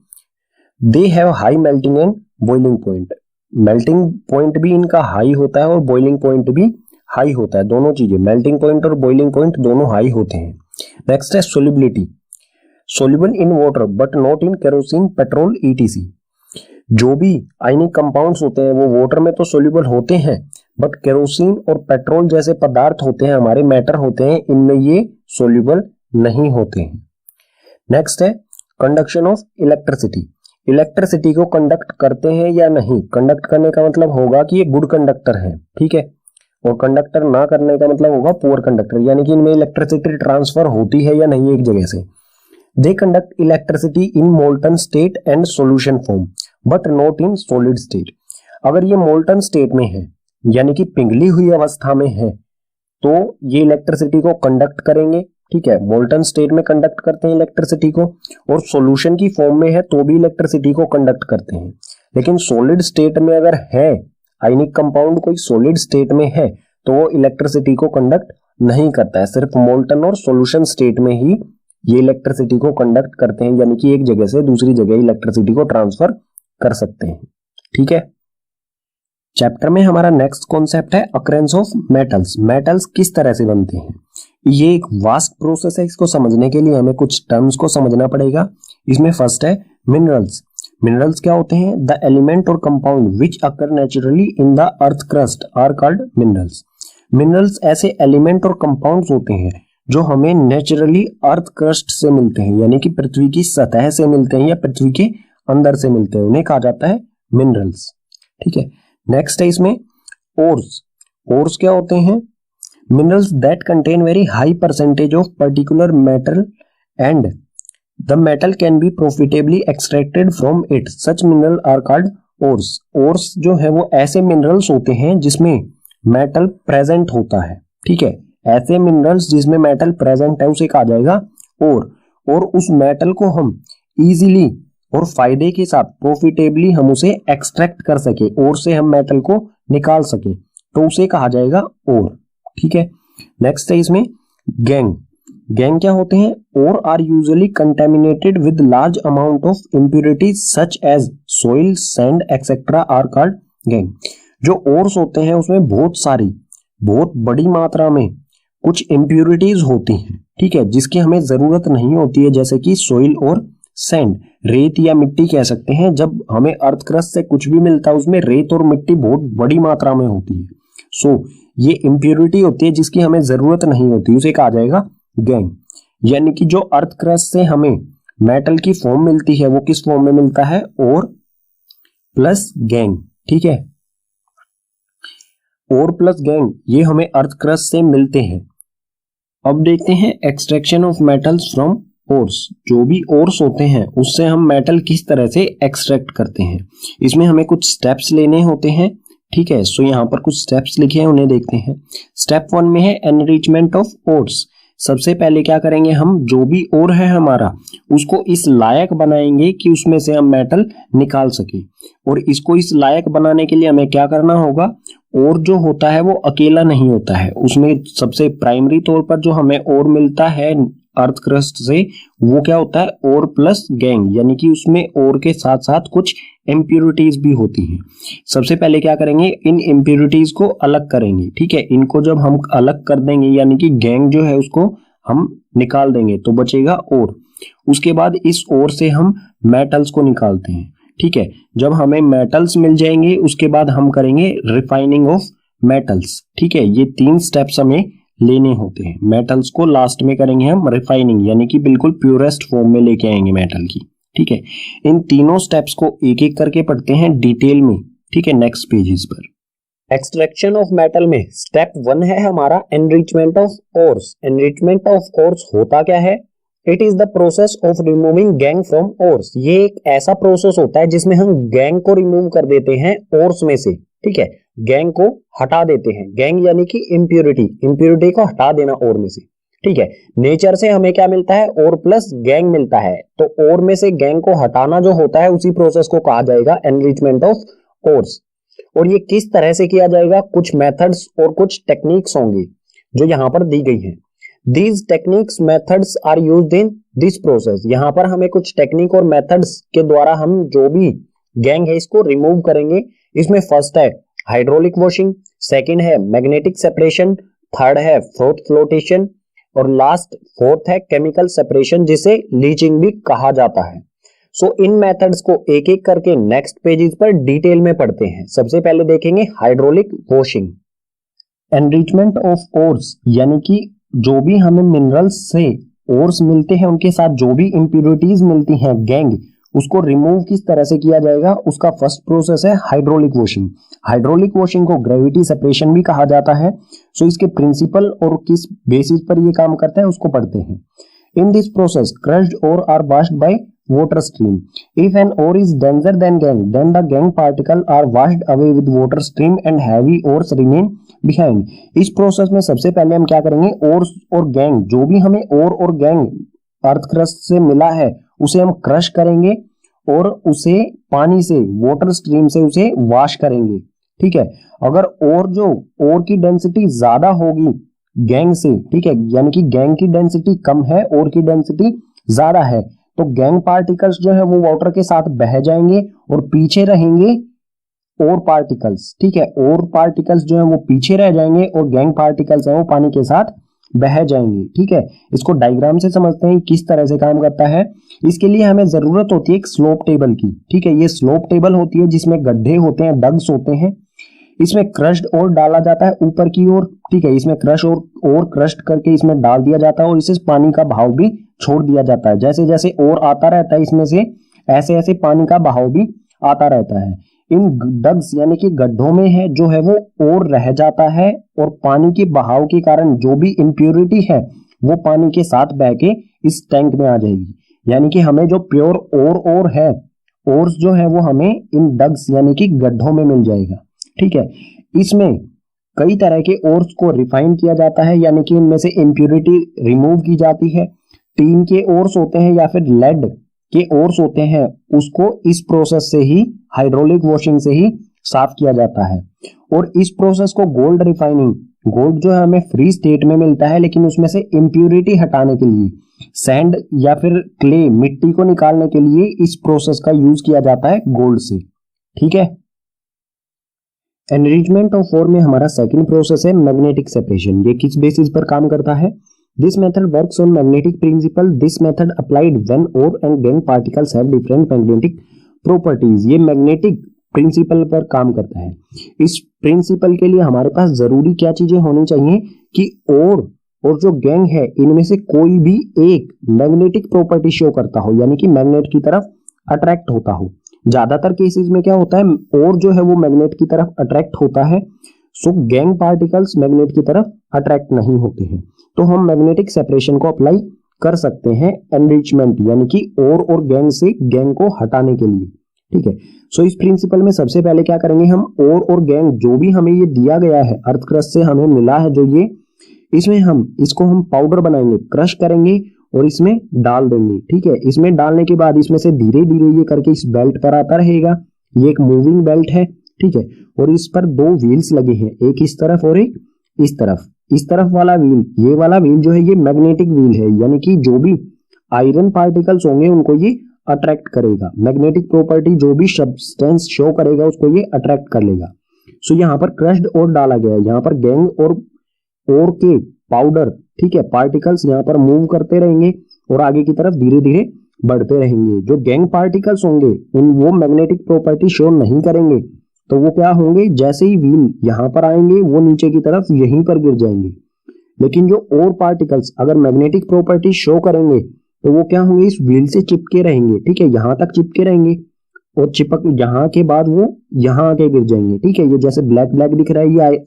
they have high melting and boiling point. Melting point भी इनका हाई होता है और बॉइलिंग पॉइंट भी हाई होता है, दोनों चीजें, मेल्टिंग पॉइंट और बॉइलिंग पॉइंट दोनों हाई होते हैं। नेक्स्ट है solubility, soluble in water but not in kerosene, petrol, etc. जो भी आयनिक कंपाउंड्स होते हैं वो वाटर में तो सोल्यूबल होते हैं, बट केरोसिन और पेट्रोल जैसे पदार्थ होते हैं, हमारे मैटर होते हैं, इनमें ये सोल्यूबल नहीं होते हैं। नेक्स्ट है कंडक्शन ऑफ इलेक्ट्रिसिटी। इलेक्ट्रिसिटी को कंडक्ट करते हैं या नहीं? कंडक्ट करने का मतलब होगा कि ये गुड कंडक्टर है, ठीक है, और कंडक्टर ना करने का मतलब होगा पुअर कंडक्टर, यानी कि इनमें इलेक्ट्रिसिटी ट्रांसफर होती है या नहीं एक जगह से। They conduct electricity in molten state and solution form but not in solid state. अगर ये मोल्टन स्टेट में है, यानी कि पिघली हुई अवस्था में है, तो ये इलेक्ट्रिसिटी को कंडक्ट करेंगे, ठीक है, मोल्टन स्टेट में कंडक्ट करते हैं इलेक्ट्रिसिटी को, और सॉल्यूशन की फॉर्म में है तो भी इलेक्ट्रिसिटी को कंडक्ट करते हैं। लेकिन सॉलिड स्टेट में अगर है, आयनिक कंपाउंड कोई सॉलिड स्टेट में है, तो वो इलेक्ट्रिसिटी को कंडक्ट नहीं करता है, सिर्फ मोल्टन और सॉल्यूशन स्टेट में ही ये इलेक्ट्रिसिटी को कंडक्ट करते हैं, यानी कि एक जगह से दूसरी जगह इलेक्ट्रिसिटी को ट्रांसफर कर सकते हैं। ठीक है, चैप्टर में हमारा नेक्स्ट कॉन्सेप्ट है अकरेंस ऑफ मेटल्स। मेटल्स किस तरह से बनते हैं? ये एक वास्ट प्रोसेस है, इसको समझने के लिए हमें कुछ टर्म्स को समझना पड़ेगा। इसमें फर्स्ट है मिनरल्स। मिनरल्स क्या होते हैं? The element or compound which occur naturally in the earth crust are called minerals. Minerals ऐसे एलिमेंट और कंपाउंड्स होते हैं जो हमें नेचुरली अर्थ क्रस्ट से मिलते हैं, यानी कि पृथ्वी की सतह से मिलते हैं या पृथ्वी के अंदर से मिलते हैं, उन्हें कहा जाता है मिनरल्स। ठीक है, नेक्स्ट है इसमें ओर्स। ओर्स क्या होते हैं? Minerals that contain very high percentage of particular metal and the metal can be profitably extracted from it, such mineral are called ores. Ores जो है वो ऐसे मिनरल्स होते हैं जिसमें मेटल प्रेजेंट होता है, ठीक है, ऐसे मिनरल्स जिसमें मेटल प्रेजेंट है उसे कहा जाएगा ओर। और उस मेटल को हम इजीली और फायदे के साथ प्रॉफिटेबली हम उसे एक्सट्रैक्ट कर सके, और से हम मेटल को निकाल सके, तो उसे कहा जाएगा ओर। ठीक है, नेक्स्ट है इसमें गैंग। गैंग क्या होते हैं? Ore are usually contaminated with large amount of impurities such as soil, sand etcetera are called gangue. जो ओर्स होते हैं उसमें बहुत बड़ी मात्रा में कुछ इम्प्यूरिटीज होती हैं, ठीक है, जिसकी हमें जरूरत नहीं होती है, जैसे कि सोइल और सैंड, रेत या मिट्टी कह सकते हैं। जब हमें अर्थ क्रस्ट से कुछ भी मिलता है उसमें रेत और मिट्टी बहुत बड़ी मात्रा में होती है। सो ये इम्प्यूरिटी होती है जिसकी हमें जरूरत नहीं होती, उसे कहा जाएगा गैंग। यानी कि जो अर्थ क्रस्ट से हमें मेटल की फॉर्म मिलती है वो किस फॉर्म में मिलता है? और प्लस गैंग। ठीक है, और प्लस गैंग ये हमें अर्थ क्रस्ट से मिलते हैं। अब देखते हैं extraction of metals from ores. जो भी ओर्स होते हैं उससे हम मेटल किस तरह से एक्सट्रैक्ट करते हैं, इसमें हमें कुछ स्टेप्स लेने होते हैं। ठीक है, सो यहाँ पर कुछ स्टेप्स लिखे हैं, उन्हें देखते हैं। स्टेप 1 में है एनरिचमेंट ऑफ ओर्स। सबसे पहले क्या करेंगे, हम जो भी ओर है हमारा उसको इस लायक बनाएंगे कि उसमें से हम मेटल निकाल सके। और इसको इस लायक बनाने के लिए हमें क्या करना होगा? और जो होता है वो अकेला नहीं होता है, उसमें सबसे प्राइमरी तौर पर जो हमें और मिलता है अर्थ क्रस्ट से वो क्या होता है? और प्लस गैंग, यानी कि उसमें और के साथ साथ कुछ इम्प्यूरिटीज भी होती हैं। सबसे पहले क्या करेंगे, इन इम्प्यूरिटीज को अलग करेंगे। ठीक है, इनको जब हम अलग कर देंगे यानी कि गैंग जो है उसको हम निकाल देंगे तो बचेगा और। उसके बाद इस और से हम मेटल्स को निकालते हैं। ठीक है, जब हमें मेटल्स मिल जाएंगे उसके बाद हम करेंगे रिफाइनिंग ऑफ मेटल्स। ठीक है, ये 3 स्टेप्स हमें लेने होते हैं। मेटल्स को लास्ट में करेंगे हम रिफाइनिंग, यानी कि बिल्कुल प्योरेस्ट फॉर्म में लेके आएंगे मेटल की। ठीक है, इन तीनों स्टेप्स को एक एक करके पढ़ते हैं डिटेल में। ठीक है, नेक्स्ट पेजेस पर। एक्सट्रैक्शन ऑफ मेटल में स्टेप 1 है हमारा enrichment of ores. Enrichment of ores होता क्या है? It is the process of removing gang from ores. ये एक ऐसा प्रोसेस होता है जिसमें हम गैंग को रिमूव कर देते हैं ओर्स में से, ठीक है, गैंग को हटा देते हैं। गैंग यानी कि इंप्योरिटी को हटा देना ओर में से, ठीक है। नेचर से हमें क्या मिलता है? ओर प्लस गैंग मिलता है, तो ओर में से गैंग को हटाना जो होता है उसी प्रोसेस को कहा जाएगा एनरिचमेंट ऑफ ओर्स। और ये किस तरह से किया जाएगा? कुछ मेथड्स और कुछ टेक्निक्स होंगी जो यहाँ पर दी गई हैं। These techniques methods are used in this process। यहाँ पर हमें कुछ टेक्निक और मेथड्स के द्वारा हम जो भी गैंग है इसको रिमूव करेंगे। इसमें फर्स्ट है हाइड्रोलिक वॉशिंग, सेकंड है मैग्नेटिक सेपरेशन, थर्ड है फ्रोथ फ्लोटेशन और लास्ट फोर्थ है केमिकल सेपरेशन जिसे लीचिंग भी कहा जाता है। सो इन मेथड्स को एक एक करके नेक्स्ट पेजेस पर डिटेल में पढ़ते हैं। सबसे पहले देखेंगे hydraulic washing. Enrichment of ores यानी कि जो भी हमें मिनरल्स से ओर्स मिलते हैं उनके साथ जो भी इंप्योरिटीज मिलती हैं गैंग, उसको रिमूव किस तरह से किया जाएगा, उसका फर्स्ट प्रोसेस है हाइड्रोलिक वॉशिंग। हाइड्रोलिक वॉशिंग को ग्रेविटी सेपरेशन भी कहा जाता है। सो इसके प्रिंसिपल और किस बेसिस पर ये काम करता है उसको पढ़ते हैं। In this process crushed ore are washed by water stream. If an ore is denser than gangue, then the gangue particle are washed away with water stream and heavy ores remain behind. इस process में सबसे पहले हम क्या करेंगे? Ores और gang, जो भी हमें ओर और गैंग अर्थ क्रस्ट से मिला है उसे हम क्रश करेंगे और उसे पानी से, वाटर स्ट्रीम से उसे वॉश करेंगे, ठीक है। अगर ओर की डेंसिटी ज्यादा होगी गैंग से, ठीक है, यानी कि गैंग की डेंसिटी कम है, ओर की डेंसिटी ज्यादा है, तो गैंग पार्टिकल्स जो है वो वाटर के साथ बह जाएंगे और पीछे रहेंगे ओर पार्टिकल्स, ठीक है। ओर पार्टिकल्स जो है वो पीछे रह जाएंगे और गैंग पार्टिकल्स है वो पानी के साथ बह जाएंगे, ठीक है। इसको डायग्राम से समझते हैं किस तरह से काम करता है। इसके लिए हमें जरूरत होती है एक स्लोप टेबल की, ठीक है। ये स्लोप टेबल होती है जिसमें गड्ढे होते हैं, डग्स होते हैं। इसमें क्रश्ड ओर डाला जाता है ऊपर की ओर, ठीक है। इसमें क्रश और क्रश्ड करके इसमें डाल दिया जाता है और इससे पानी का बहाव भी छोड़ दिया जाता है। जैसे जैसे ओर आता रहता है इसमें से ऐसे ऐसे पानी का बहाव भी आता रहता है। इन डग्स यानी कि गड्ढों में है जो है वो ओर रह जाता है और पानी के बहाव के कारण जो भी इंप्योरिटी है वो पानी के साथ बह के इस टैंक में आ जाएगी। यानी कि हमें जो प्योर ओर है, ओर्स जो है वो हमें इन डग्स यानी कि गड्ढों में मिल जाएगा, ठीक है। इसमें कई तरह के ओर्स को रिफाइन किया जाता है, यानी कि इनमें से इंप्योरिटी रिमूव की जाती है। टीन के ओर्स होते हैं या फिर लेड के ओर्स होते हैं, उसको इस प्रोसेस से ही, हाइड्रोलिक वॉशिंग से ही साफ किया जाता है। और इस प्रोसेस को गोल्ड रिफाइनिंग, गोल्ड जो है हमें फ्री स्टेट में मिलता है लेकिन उसमें से इंप्योरिटी हटाने के लिए, सैंड या फिर क्ले, मिट्टी को निकालने के लिए इस प्रोसेस का यूज किया जाता है गोल्ड से, ठीक है। एनरिचमेंट ऑफ ओर में हमारा सेकंड प्रोसेस है मैग्नेटिक सेपरेशन। ये किस बेसिस पर काम करता है? This method works on magnetic principle. This method applied when ore and gangue particles have different magnetic properties. ये मैग्नेटिक प्रिंसिपल पर काम करता है। इस प्रिंसिपल के लिए हमारे पास जरूरी क्या चीजें होनी चाहिए कि ओर और जो गैंग है इनमें से कोई भी एक मैग्नेटिक प्रॉपर्टी शो करता हो, यानी कि मैग्नेट की तरफ अट्रैक्ट होता हो। ज्यादातर केसेस में क्या होता है, और जो है वो मैग्नेट की तरफ अट्रैक्ट होता है, सो गैंग पार्टिकल्स मैग्नेट की तरफ अट्रैक्ट नहीं होते हैं। तो हम मैग्नेटिक सेपरेशन को अप्लाई कर सकते हैं एनरिचमेंट यानी कि और गैंग से गैंग को हटाने के लिए, ठीक है। सो इस प्रिंसिपल में सबसे पहले क्या करेंगे हम, और गैंग जो भी हमें ये दिया गया है, अर्थ क्रस्ट से हमें मिला है जो ये, इसमें हम इसको हम पाउडर बनाएंगे, क्रश करेंगे और इसमें डाल देंगे, ठीक है। इसमें डालने के बाद इसमें से धीरे धीरे ये करके इस बेल्ट पर आता रहेगा। ये एक मूविंग बेल्ट है, ठीक है, और इस पर दो व्हील्स लगे हैं, एक इस तरफ और एक इस तरफ। इस तरफ वाला व्हील, ये वाला व्हील जो है ये मैग्नेटिक व्हील है, यानी कि जो भी आयरन पार्टिकल्स होंगे उनको ये अट्रैक्ट करेगा। मैग्नेटिक प्रॉपर्टी जो भी सब्सटेंस शो करेगा उसको ये अट्रैक्ट कर लेगा। सो यहाँ पर क्रश्ड और डाला गया है, यहाँ पर गैंग और के पाउडर, ठीक है, पार्टिकल्स यहाँ पर मूव करते रहेंगे और आगे की तरफ धीरे धीरे बढ़ते रहेंगे। जो गैंग पार्टिकल्स होंगे वो मैग्नेटिक प्रॉपर्टी शो नहीं करेंगे, तो वो क्या होंगे, जैसे ही व्हील यहाँ पर आएंगे वो नीचे की तरफ यहीं पर गिर जाएंगे। लेकिन जो और पार्टिकल्स अगर मैग्नेटिक प्रॉपर्टी शो करेंगे तो वो क्या होंगे, इस व्हील से चिपके रहेंगे, ठीक है, यहाँ तक चिपके रहेंगे और चिपक यहाँ के बाद वो यहाँ आके गिर जाएंगे। ठीक है, ये जैसे ब्लैक ब्लैक दिख रहा है, ये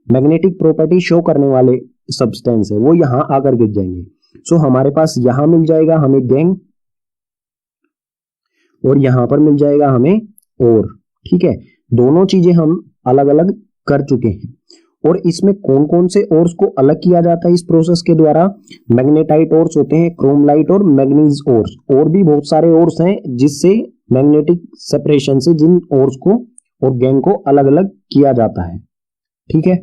मैग्नेटिक प्रॉपर्टी शो करने वाले सब्सटेंस है, वो यहाँ आकर गिर जाएंगे। सो हमारे पास यहाँ मिल जाएगा हमें गैंग, और यहाँ पर मिल जाएगा हमें और। ठीक है, दोनों चीजें हम अलग अलग कर चुके हैं। और इसमें कौन कौन से ओर्स को अलग किया जाता है इस प्रोसेस के द्वारा? मैग्नेटाइट ओर्स होते हैं, क्रोमलाइट और मैग्नीज ओर्स, और भी बहुत सारे ओर्स हैं जिससे मैग्नेटिक सेपरेशन से जिन ओर्स को और गैंग को अलग अलग किया जाता है। ठीक है,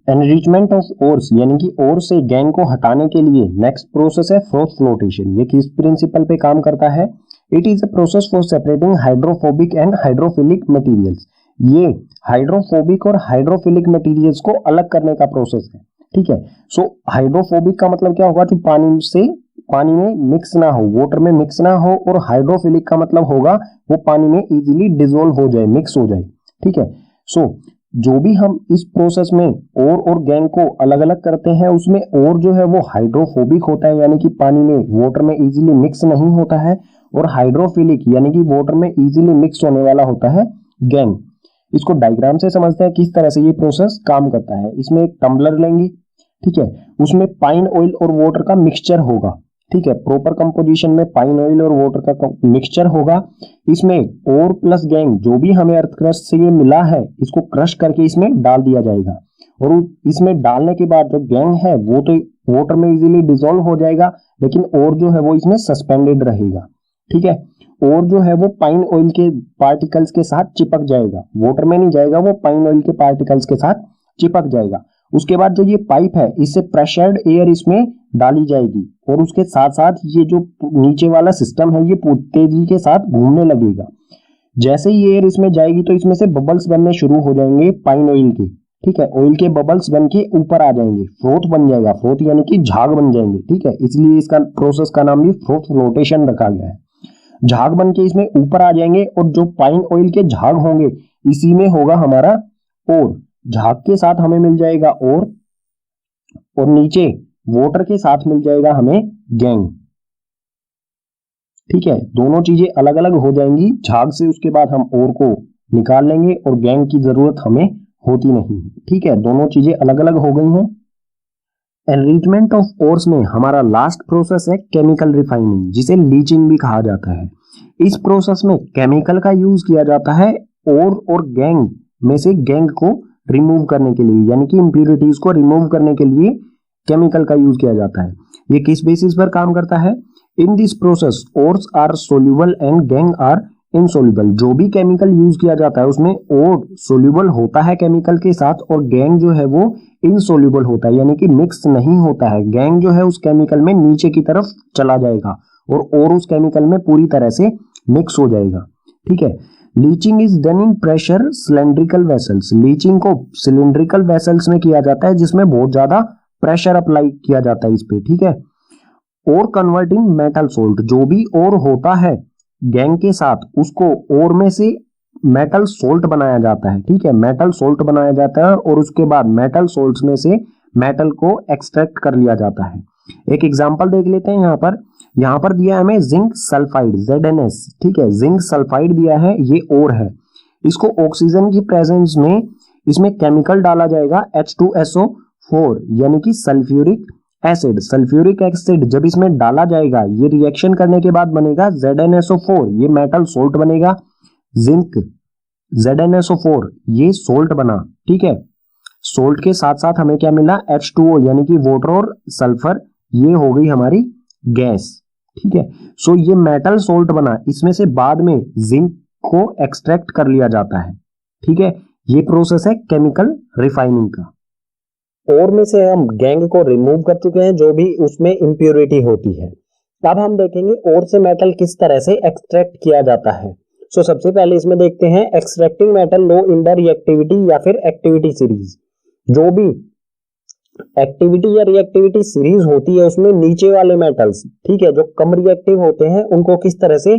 एनरिचमेंट ऑफ ओर्स यानी कि ओर से गैंग को हटाने के लिए नेक्स्ट प्रोसेस है फ्रोथ फ्लोटेशन। ये किस प्रिंसिपल पे काम करता है? It is a process for separating hydrophobic and hydrophilic materials. ये हाइड्रोफोबिक और हाइड्रोफिलिक मटेरियल्स को अलग करने का प्रोसेस है। ठीक है, सो हाइड्रोफोबिक का मतलब क्या होगा? जो पानी में मिक्स ना हो, वाटर में मिक्स ना हो, और हाइड्रोफिलिक का मतलब होगा वो पानी में इजीली डिसॉल्व हो जाए, मिक्स हो जाए। ठीक है, सो जो भी हम इस प्रोसेस में ओर और गैंग को अलग अलग करते हैं, उसमें ओर जो है वो हाइड्रोफोबिक होता है, यानी कि पानी में वाटर में इजीली मिक्स नहीं होता है, और हाइड्रोफिलिक यानी कि वाटर में इजीली मिक्स होने वाला होता है गैंग। इसको डायग्राम से समझते हैं किस तरह से ये प्रोसेस काम करता है। इसमें एक टम्बलर लेंगे, ठीक है, उसमें पाइन ऑयल और वाटर का मिक्सचर होगा। ठीक है, प्रॉपर कंपोजिशन में पाइन ऑयल और वाटर का मिक्सचर होगा। इसमें ओर प्लस गैंग जो भी हमें अर्थ क्रस्ट से ये मिला है, इसको क्रश करके इसमें डाल दिया जाएगा, और इसमें डालने के बाद जो गैंग है वो तो वाटर में इजीली डिसॉल्व हो जाएगा, लेकिन ओर जो है वो इसमें सस्पेंडेड रहेगा। ठीक है, और जो है वो पाइन ऑयल के पार्टिकल्स के साथ चिपक जाएगा, वाटर में नहीं जाएगा, वो पाइन ऑयल के पार्टिकल्स के साथ चिपक जाएगा। उसके बाद जो ये पाइप है, इससे प्रेशर्ड एयर इसमें डाली जाएगी, और उसके साथ साथ ये जो नीचे वाला सिस्टम है ये तेजी के साथ घूमने लगेगा। जैसे ही एयर इसमें जाएगी तो इसमें से बबल्स बनने शुरू हो जाएंगे पाइन ऑयल के। ठीक है, ऑयल के बबल्स बन के ऊपर आ जाएंगे, फ्रोथ बन जाएगा, फ्रोथ यानी कि झाग बन जाएंगे। ठीक है, इसलिए इसका प्रोसेस का नाम भी फ्रोथ फ्लोटेशन रखा गया है। झाग बन के इसमें ऊपर आ जाएंगे, और जो पाइन ऑयल के झाग होंगे इसी में होगा हमारा और। झाग के साथ हमें मिल जाएगा और नीचे वाटर के साथ मिल जाएगा हमें गैंग। ठीक है, दोनों चीजें अलग अलग हो जाएंगी झाग से। उसके बाद हम और को निकाल लेंगे और गैंग की जरूरत हमें होती नहीं। ठीक है, दोनों चीजें अलग अलग हो गई हैं। एनरिचमेंट ऑफ ओर्स में हमारा लास्ट प्रोसेस है केमिकल रिफाइनिंग, जिसे लीचिंग भी कहा जाता है। इस प्रोसेस में केमिकल का यूज किया जाता है और गैंग में से गैंग को रिमूव करने के लिए, यानी कि इंप्यूरिटीज को रिमूव करने के लिए केमिकल का यूज किया जाता है। ये किस बेसिस पर काम करता है? In this process ores are soluble and gangue are insoluble. जो भी केमिकल यूज किया जाता है उसमें ओर सोल्यूबल होता है केमिकल के साथ, और गैंग जो है वो इनसोल्यूबल होता है, यानी कि मिक्स नहीं होता है। गैंग जो है उस केमिकल में नीचे की तरफ चला जाएगा और उस केमिकल में पूरी तरह से मिक्स हो जाएगा। ठीक है, leaching is done in pressure cylindrical vessels. Leaching को सिलेंड्रिकल वेसल्स में किया जाता है, जिसमें बहुत ज्यादा प्रेशर अप्लाई किया जाता है इस पे। ठीक है, और कन्वर्टिंग मेटल सोल्ट, जो भी और होता है गैंग के साथ, उसको और में से मेटल सोल्ट बनाया जाता है। ठीक है, मेटल सोल्ट बनाया जाता है, और उसके बाद मेटल सोल्ट्स में से मेटल को एक्सट्रैक्ट कर लिया जाता है। एक एग्जांपल देख लेते हैं। यहाँ पर दिया है हमें जिंक सल्फाइड ZnS। ठीक है, जिंक सल्फाइड दिया है, ये और है। इसको ऑक्सीजन की प्रेजेंस में इसमें केमिकल डाला जाएगा H2SO4, यानी कि सल्फ्यूरिक एसिड। सल्फ्यूरिक एसिड जब इसमें डाला जाएगा, ये रिएक्शन करने के बाद बनेगा ZnSO4, ये मेटल सोल्ट बनेगा। जिंक ZnSO4 ये सोल्ट बना। ठीक है, सोल्ट के साथ साथ हमें क्या मिला? H2O, यानी कि वाटर और सल्फर, ये हो गई हमारी गैस। ठीक है, सो ये मेटल सोल्ट बना, इसमें से बाद में जिंक को एक्सट्रैक्ट कर लिया जाता है। ठीक है, ये प्रोसेस है केमिकल रिफाइनिंग का। और में से हम गैंग को रिमूव कर चुके हैं, जो भी उसमें इंप्योरिटी होती है। अब हम देखेंगे और से मेटल किस तरह से एक्सट्रैक्ट किया जाता है। सो सबसे पहले इसमें देखते हैं extracting metal low in the reactivity या फिर एक्टिविटी सीरीज। जो भी एक्टिविटी या रिएक्टिविटी सीरीज होती है उसमें नीचे वाले मेटल्स, ठीक है, जो कम रिएक्टिव होते हैं, उनको किस तरह से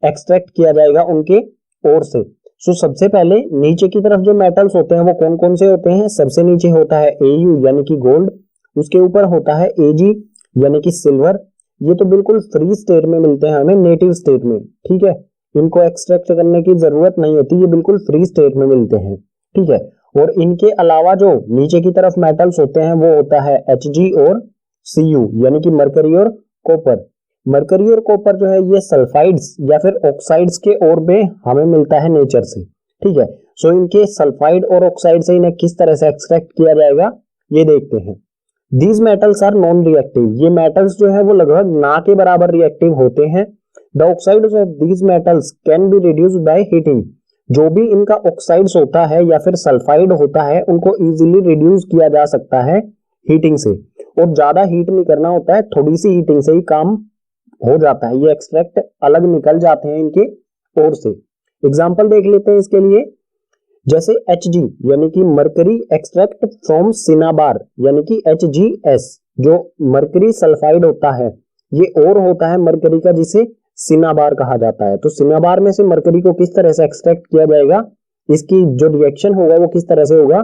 एक्सट्रैक्ट किया जाएगा उनके ओर से। सो सबसे पहले नीचे की तरफ जो मेटल्स होते हैं वो कौन कौन से होते हैं? सबसे नीचे होता है Au यानी कि गोल्ड, उसके ऊपर होता है Ag यानी कि सिल्वर। ये तो बिल्कुल फ्री स्टेट में मिलते हैं हमें, नेटिव स्टेट में। ठीक है, इनको एक्सट्रैक्ट करने की जरूरत नहीं होती, ये बिल्कुल फ्री स्टेट में मिलते हैं, ठीक है। और इनके अलावा जो नीचे की तरफ मेटल्स होते हैं वो होता है Hg और Cu, यानी कि मरकरी और कॉपर। मरकरी और कॉपर जो है ये सल्फाइड्स या फिर ऑक्साइड्स के और में हमें मिलता है नेचर से, ठीक है। सो इनके सल्फाइड और ऑक्साइड से इन्हें किस तरह से एक्सट्रैक्ट किया जाएगा ये देखते हैं। These metals are non reactive, ये मेटल्स जो है वो लगभग ना के बराबर रिएक्टिव होते हैं। The oxides of these metals can be reduced by heating, जो भी इनका ऑक्साइड्स होता है या फिर सल्फाइड होता है उनको इजीली रिड्यूस किया जा सकता है हीटिंग से, और ज्यादा हीट नहीं करना होता है, थोड़ी सी हीटिंग से ही काम हो जाता है, ये एक्सट्रैक्ट अलग निकल जाते हैं इनके ओर से। एग्जांपल देख लेते हैं इसके लिए, जैसे Hg यानी कि मरकरी एक्सट्रैक्ट फ्रॉम सिनाबार, यानी कि HgS जो मरकरी सल्फाइड होता है ये और होता है मरकरी का जिसे सिनाबार कहा जाता है। तो सिनाबार में से मरकरी को किस तरह से एक्सट्रैक्ट किया जाएगा, इसकी जो रिएक्शन होगा वो किस तरह से होगा,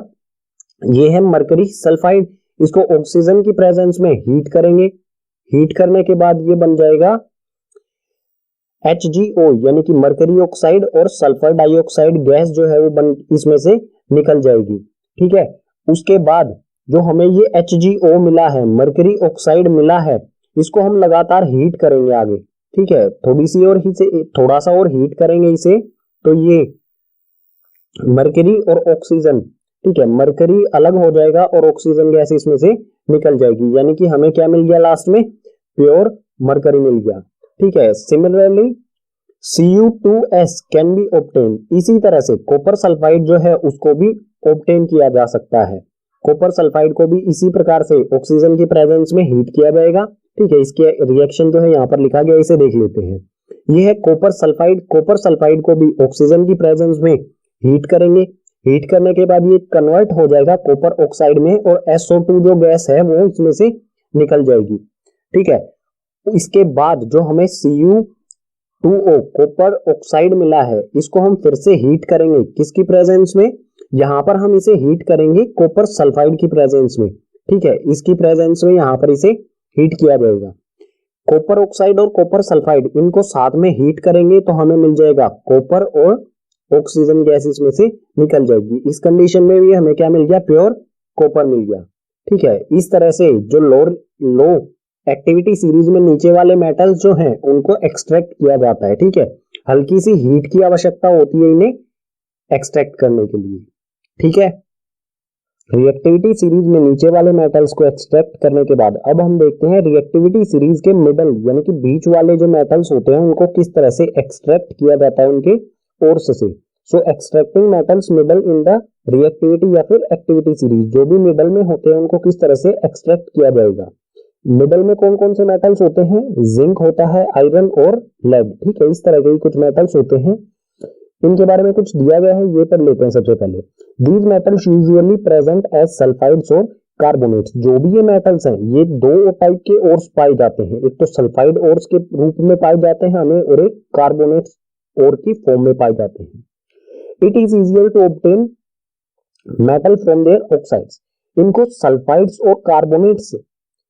ये है मरकरी सल्फाइड, इसको ऑक्सीजन की प्रेजेंस में हीट करेंगे, हीट करने के बाद ये बन जाएगा HgO यानी कि मरकरी ऑक्साइड, और सल्फर डाइऑक्साइड गैस जो है वो बन इसमें से निकल जाएगी, ठीक है। उसके बाद जो हमें ये HgO मिला है, मरकरी ऑक्साइड मिला है, इसको हम लगातार हीट करेंगे आगे, ठीक है। थोड़ी सी और इसे थोड़ा सा और हीट करेंगे इसे, तो ये मरकरी और ऑक्सीजन, ठीक है, मरकरी अलग हो जाएगा और ऑक्सीजन गैस इसमें से निकल जाएगी, यानी कि हमें क्या मिल गया लास्ट में, प्योर मरकरी मिल गया, ठीक है। Similarly Cu2S can be obtain, इसी तरह से कॉपर सल्फाइड जो है उसको भी ऑब्टेन किया जा सकता है। कॉपर सल्फाइड को भी इसी प्रकार से ऑक्सीजन की प्रेजेंस में हीट किया जाएगा, ठीक है। इसके रिएक्शन जो है यहाँ पर लिखा गया, इसे देख लेते हैं। ये है कॉपर सल्फाइड, कॉपर सल्फाइड को भी ऑक्सीजन की प्रेजेंस में हीट करेंगे, हीट करने के बाद ये कन्वर्ट हो जाएगा कॉपर ऑक्साइड में, और SO2 जो गैस है वो इसमें से निकल जाएगी, ठीक है। इसके बाद जो हमें Cu2O कॉपर ऑक्साइड मिला है, इसको हम फिर से हीट करेंगे, किसकी प्रेजेंस में, यहां पर हम इसे हीट करेंगे कॉपर सल्फाइड की प्रेजेंस में, ठीक है। इसकी प्रेजेंस में यहां पर इसे हीट किया जाएगा। कॉपर ऑक्साइड और कॉपर सल्फाइड इनको साथ में हीट करेंगे तो हमें मिल जाएगा कॉपर और ऑक्सीजन गैस इसमें से निकल जाएगी। इस कंडीशन में भी हमें क्या मिल गया, प्योर कॉपर मिल गया, ठीक है। इस तरह से जो लो एक्टिविटी सीरीज में नीचे वाले मेटल्स जो हैं उनको एक्सट्रैक्ट किया जाता है, ठीक है। हल्की सी हीट की आवश्यकता होती है इन्हें एक्सट्रैक्ट करने के लिए, ठीक है। रिएक्टिविटी सीरीज में नीचे वाले मेटल्स को एक्सट्रैक्ट करने के बाद अब हम देखते हैं रिएक्टिविटी सीरीज के मिडल यानी कि बीच वाले जो मेटल्स होते हैं उनको किस तरह से एक्सट्रैक्ट किया जाता है उनके ओर्स से। So extracting metals middle in the reactivity या फिर एक्टिविटी सीरीज, जो भी मिडल में होते हैं उनको किस तरह से एक्सट्रैक्ट किया जाएगा। मिडल में कौन कौन से मेटल्स होते हैं, जिंक होता है, आयरन और लेड, ठीक है। इस तरह के कुछ मेटल्स होते हैं, इनके बारे में कुछ दिया गया है, ये पढ़ लेते हैं सबसे पहले। These metals usually present as sulphides और कार्बोनेट्स, जो भी ये मेटल्स हैं ये दो टाइप के ओर्स पाए जाते हैं, एक तो सल्फाइड ओर्स के रूप में पाए जाते हैं हमें, और एक कार्बोनेट्स ओर की फॉर्म में पाए जाते हैं। It is easier to obtain metal from their oxides, इनको सल्फाइड्स और कार्बोनेट्स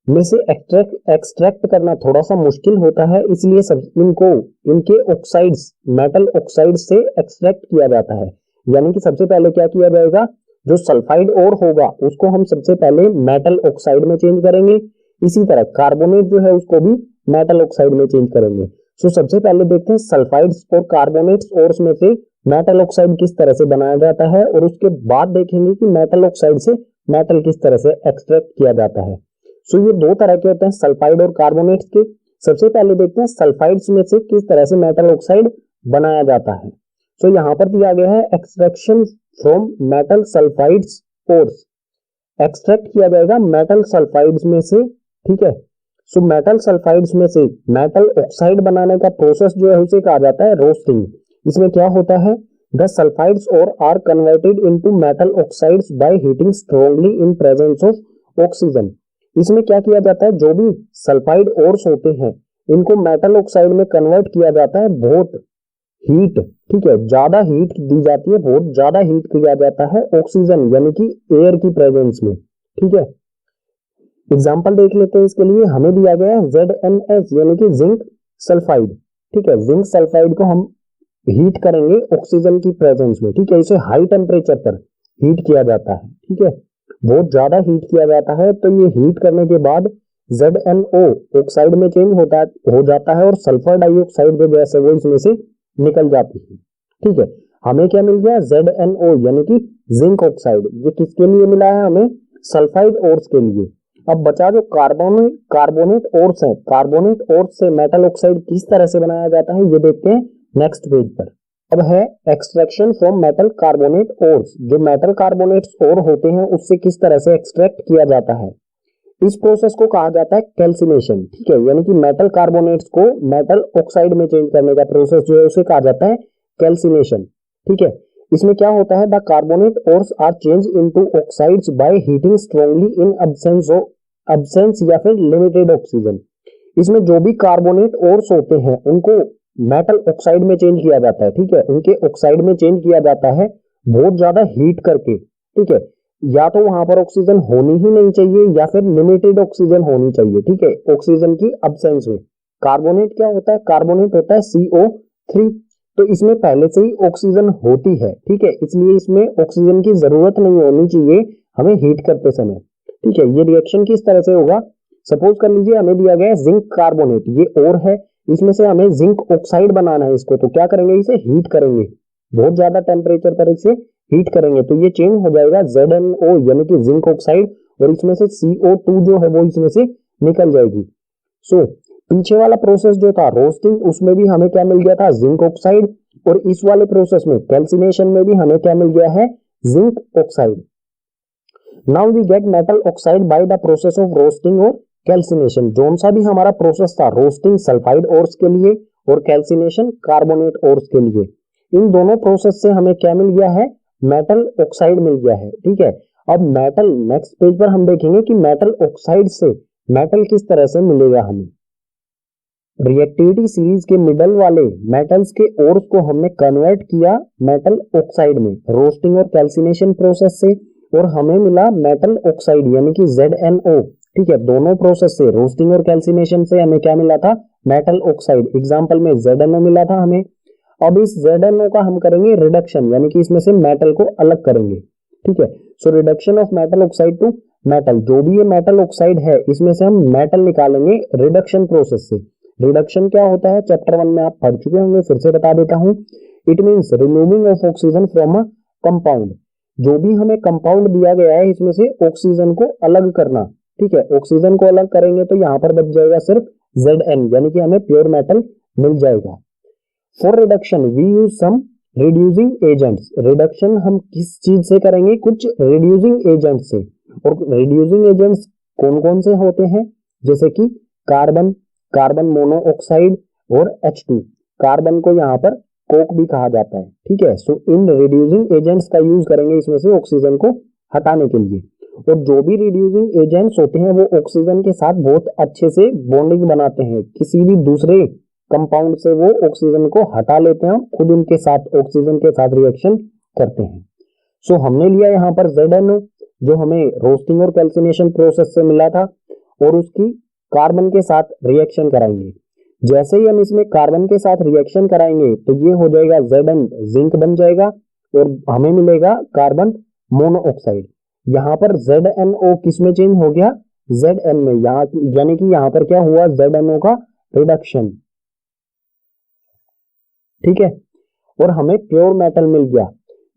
में से एक्सट्रैक्ट करना थोड़ा सा मुश्किल होता है, इसलिए सब इनको इनके ऑक्साइड्स मेटल ऑक्साइड से एक्सट्रैक्ट किया जाता है। यानी कि सबसे पहले क्या किया जाएगा, जो सल्फाइड और होगा उसको हम सबसे पहले मेटल ऑक्साइड में चेंज करेंगे, इसी तरह कार्बोनेट जो है उसको भी मेटल ऑक्साइड में चेंज करेंगे। सो सबसे पहले देखते हैं सल्फाइड्स और कार्बोनेट्स और उसमें से मेटल ऑक्साइड किस तरह से बनाया जाता है, और उसके बाद देखेंगे कि मेटल ऑक्साइड से मेटल किस तरह से एक्सट्रैक्ट किया जाता है। सो ये दो तरह के होते हैं सल्फाइड और कार्बोनेट्स के। सबसे पहले देखते हैं सल्फाइड्स में से किस तरह से मेटल ऑक्साइड बनाया जाता है। सो यहाँ पर दिया गया है extraction from metal sulphides ores, extract किया जाएगा मेटल सल्फाइड्स में से, ठीक है। सो मेटल सल्फाइड्स में से मेटल ऑक्साइड बनाने का प्रोसेस जो है उसे कहा जाता है रोस्टिंग। इसमें क्या होता है, the sulphides ores are converted into metal oxides by heating strongly in presence of oxygen. इसमें क्या किया जाता है, जो भी सल्फाइड ओर्स होते हैं इनको मेटल ऑक्साइड में कन्वर्ट किया जाता है, बहुत हीट, ठीक है, ज्यादा हीट दी जाती है, बहुत ज्यादा हीट किया जाता है ऑक्सीजन यानी कि एयर की प्रेजेंस में, ठीक है। एग्जांपल देख लेते हैं इसके लिए, हमें दिया गया है ZnS यानी कि जिंक सल्फाइड, ठीक है। जिंक सल्फाइड को हम हीट करेंगे ऑक्सीजन की प्रेजेंस में, ठीक है। इसे हाई टेम्परेचर पर हीट किया जाता है, ठीक है, बहुत ज्यादा हीट किया जाता है। तो ये हीट करने के बाद ZnO ऑक्साइड में चेंज हो जाता है और सल्फर डाइऑक्साइड जो गैस है वो इसमें से निकल जाती है, ठीक है। हमें क्या मिल गया, ZnO यानी कि जिंक ऑक्साइड। ये किसके लिए मिला है हमें, सल्फाइड ओर्स के लिए। अब बचा जो कार्बोनेट ओर्स है, कार्बोनेट ओर्स से मेटल ऑक्साइड किस तरह से बनाया जाता है ये देखते हैं नेक्स्ट पेज पर। अब है extraction from metal carbonate ores. जो मेटल कार्बोनेट्स ओर होते हैं उससे किस तरह से एक्सट्रैक्ट किया जाता है, इस प्रोसेस को कहा जाता है कैल्सिनेशन, ठीक है। यानी कि मेटल कार्बोनेट्स को मेटल ऑक्साइड में चेंज करने का प्रोसेस जो है उसे कहा जाता है कैल्सिनेशन, ठीक है। इसमें क्या होता है, the carbonate ores are change into oxides by heating strongly in absence या फिर लिमिटेड ऑक्सीजन। इसमें जो भी कार्बोनेट ओर्स होते हैं उनको मेटल ऑक्साइड में चेंज किया जाता है, ठीक है। उनके ऑक्साइड में चेंज किया जाता है बहुत ज्यादा हीट करके, ठीक है। या तो वहां पर ऑक्सीजन होनी ही नहीं चाहिए या फिर लिमिटेड ऑक्सीजन होनी चाहिए, ठीक है, ऑक्सीजन की एब्सेंस में। कार्बोनेट क्या होता है, कार्बोनेट होता है CO3। तो इसमें पहले से ही ऑक्सीजन होती है, ठीक है, इसलिए इसमें ऑक्सीजन की जरूरत नहीं होनी चाहिए हमें हीट करते समय, ठीक है। ये रिएक्शन किस तरह से होगा, सपोज कर लीजिए हमें दिया गया है जिंक कार्बोनेट, ये और है, इसमें से हमें जिंक ऑक्साइड बनाना है इसको, तो क्या करेंगे, इसे हीट करेंगे, बहुत ज्यादा टेम्परेचर पर इसे हीट करेंगे तो ये चेंज हो जाएगा ZnO यानी कि जिंक ऑक्साइड, और इसमें से CO2 जो है वो इसमें से निकल जाएगी। सो पीछे वाला प्रोसेस जो था रोस्टिंग, उसमें भी हमें क्या मिल गया था, जिंक ऑक्साइड, और इस वाले प्रोसेस में कैल्सिनेशन में भी हमें क्या मिल गया है, zinc oxide. Now we get metal oxide by the process of roasting और कैल्सिनेशन। जोन सा भी हमारा प्रोसेस था, रोस्टिंग सल्फाइड ओर्स के लिए और कैल्सिनेशन कार्बोनेट ओर्स के लिए, इन दोनों प्रोसेस से हमें क्या मिल गया है, मेटल ऑक्साइड मिल गया है, ठीक है। अब मेटल नेक्स्ट पेज पर हम देखेंगे कि मेटल ऑक्साइड से मेटल किस तरह से मिलेगा हमें। रिएक्टिविटी सीरीज के मिडल वाले मेटल्स के ओर्स को हमने कन्वर्ट किया मेटल ऑक्साइड में रोस्टिंग और कैल्सिनेशन प्रोसेस से, और हमें मिला मेटल ऑक्साइड यानी कि ZnO, ठीक है। दोनों प्रोसेस से, रोस्टिंग और कैल्सिनेशन से हमें क्या मिला था, मेटल ऑक्साइड। एग्जांपल में ZnO मिला था हमें। अब इस ZnO का हम करेंगे रिडक्शन, यानी कि इसमें से मेटल को अलग करेंगे, ठीक है। So reduction of metal oxide to metal, जो भी ये मेटल ऑक्साइड है इसमें से हम मेटल निकालेंगे रिडक्शन प्रोसेस से। रिडक्शन क्या होता है, चैप्टर 1 में आप पढ़ चुके होंगे, फिर से बता देता हूं। It means removing of oxygen from a compound. जो भी हमें कंपाउंड दिया गया है इसमें से ऑक्सीजन को अलग करना, ठीक है। ऑक्सीजन को अलग करेंगे तो यहां पर बच जाएगा सिर्फ Zn, यानी कि हमें प्योर मेटल मिल जाएगा। For reduction we use some reducing agents. Reduction हम किस चीज से करेंगे, कुछ रिड्यूसिंग एजेंट से। और रिड्यूसिंग एजेंट्स कौन कौन से होते हैं, जैसे कि कार्बन, कार्बन मोनोऑक्साइड और H2। कार्बन को यहाँ पर कोक भी कहा जाता है, ठीक है। सो इन रिड्यूसिंग एजेंट्स का यूज करेंगे इसमें से ऑक्सीजन को हटाने के लिए। और जो भी रिड्यूसिंग एजेंट्स होते हैं वो ऑक्सीजन के साथ बहुत अच्छे से बॉन्डिंग बनाते हैं, किसी भी दूसरे कंपाउंड से वो ऑक्सीजन को हटा लेते हैं, खुद उनके साथ ऑक्सीजन के साथ रिएक्शन करते हैं। सो हमने लिया यहाँ पर ZnO जो हमें रोस्टिंग और कैल्सिनेशन प्रोसेस से मिला था, और उसकी कार्बन के साथ रिएक्शन कराएंगे। जैसे ही हम इसमें कार्बन के साथ रिएक्शन कराएंगे तो ये हो जाएगा Zn, जिंक बन जाएगा, और हमें मिलेगा कार्बन मोनोऑक्साइड। यहाँ पर ZnO किस में चेंज हो गया, Zn में, यहाँ यानी कि यहाँ पर क्या हुआ, ZnO का रिडक्शन, ठीक है। और हमें प्योर मेटल मिल गया,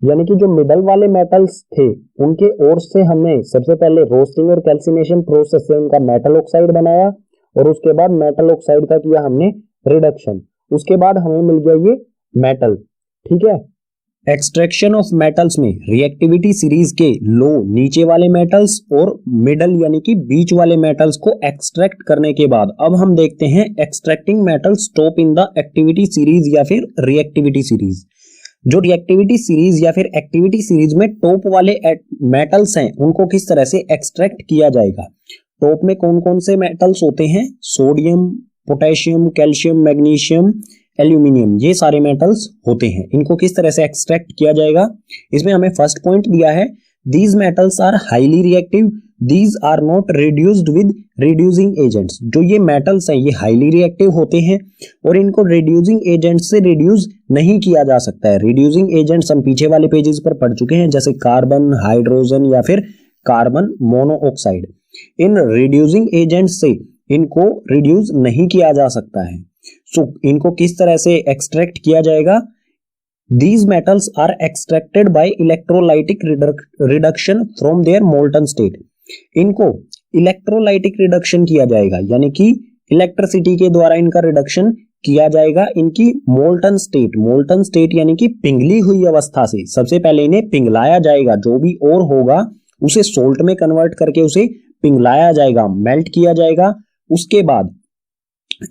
यानी कि जो मिडल वाले मेटल्स थे उनके ओर से हमने सबसे पहले रोस्टिंग और कैल्सिनेशन प्रोसेस से उनका मेटल ऑक्साइड बनाया, और उसके बाद मेटल ऑक्साइड का किया हमने रिडक्शन, उसके बाद हमें मिल गया ये मेटल, ठीक है। एक्सट्रैक्शन ऑफ मेटल्स में रिएक्टिविटी सीरीज के लो नीचे वाले मेटल्स और मिडल यानी कि बीच वाले मेटल्स को एक्सट्रैक्ट करने के बाद अब हम देखते हैं extracting metals top in the activity series या फिर रिएक्टिविटी सीरीज। जो रिएक्टिविटी सीरीज या फिर एक्टिविटी सीरीज में टॉप वाले मेटल्स हैं उनको किस तरह से एक्सट्रैक्ट किया जाएगा। टॉप में कौन कौन से मेटल्स होते हैं, sodium, potassium, calcium, magnesium, aluminium, ये सारे मेटल्स होते हैं। इनको किस तरह से एक्सट्रैक्ट किया जाएगा, इसमें हमें फर्स्ट पॉइंट दिया है, these metals are highly reactive these are not reduced with reducing agents. जो ये मेटल्स हैं ये हाईली रिएक्टिव होते हैं और इनको रिड्यूसिंग एजेंट से रिड्यूस नहीं किया जा सकता है। रिड्यूसिंग एजेंट्स हम पीछे वाले पेजेस पर पढ़ चुके हैं, जैसे कार्बन, हाइड्रोजन या फिर carbon monoxide. In reducing agent से इनको रिड्यूस नहीं किया जा सकता है। सो इनको किस तरह से एक्सट्रैक्ट किया जाएगा? These metals are extracted by electrolytic reduction from their molten state. इनको इलेक्ट्रोलाइटिक रिडक्शन किया जाएगा, यानी कि इलेक्ट्रिसिटी के द्वारा इनका रिडक्शन किया जाएगा इनकी मोल्टन स्टेट। मोल्टन स्टेट यानी कि पिघली हुई अवस्था से सबसे पहले इन्हें पिघलाया जाएगा। जो भी और होगा उसे सोल्ट में कन्वर्ट करके उसे पिघलाया जाएगा, मेल्ट किया जाएगा। उसके बाद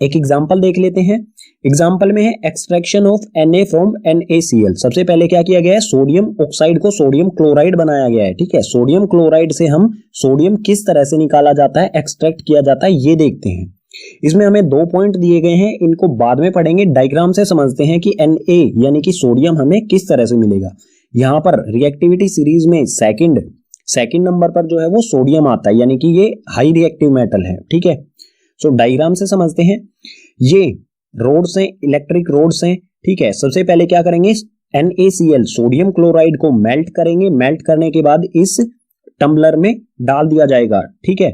एक एग्जांपल देख लेते हैं। एग्जांपल में है extraction of Na from NaCl। सबसे पहले क्या किया गया है? सोडियम ऑक्साइड को सोडियम क्लोराइड बनाया गया है। ठीक है, सोडियम क्लोराइड से हम सोडियम किस तरह से निकाला जाता है, एक्सट्रैक्ट किया जाता है, ये देखते हैं। इसमें हमें 2 पॉइंट दिए गए हैं, इनको बाद में पढ़ेंगे। डायग्राम से समझते हैं कि Na यानी कि सोडियम हमें किस तरह से मिलेगा। यहाँ पर रिएक्टिविटी सीरीज में सेकंड नंबर पर जो है वो सोडियम आता है, यानी कि ये हाई रिएक्टिव मेटल है। ठीक है, सो डायग्राम से समझते हैं। ये रोड्स हैं, इलेक्ट्रिक रोड्स हैं। ठीक है, सबसे पहले क्या करेंगे? NaCl सोडियम क्लोराइड को मेल्ट करेंगे। मेल्ट करने के बाद इस टम्बलर में डाल दिया जाएगा। ठीक है,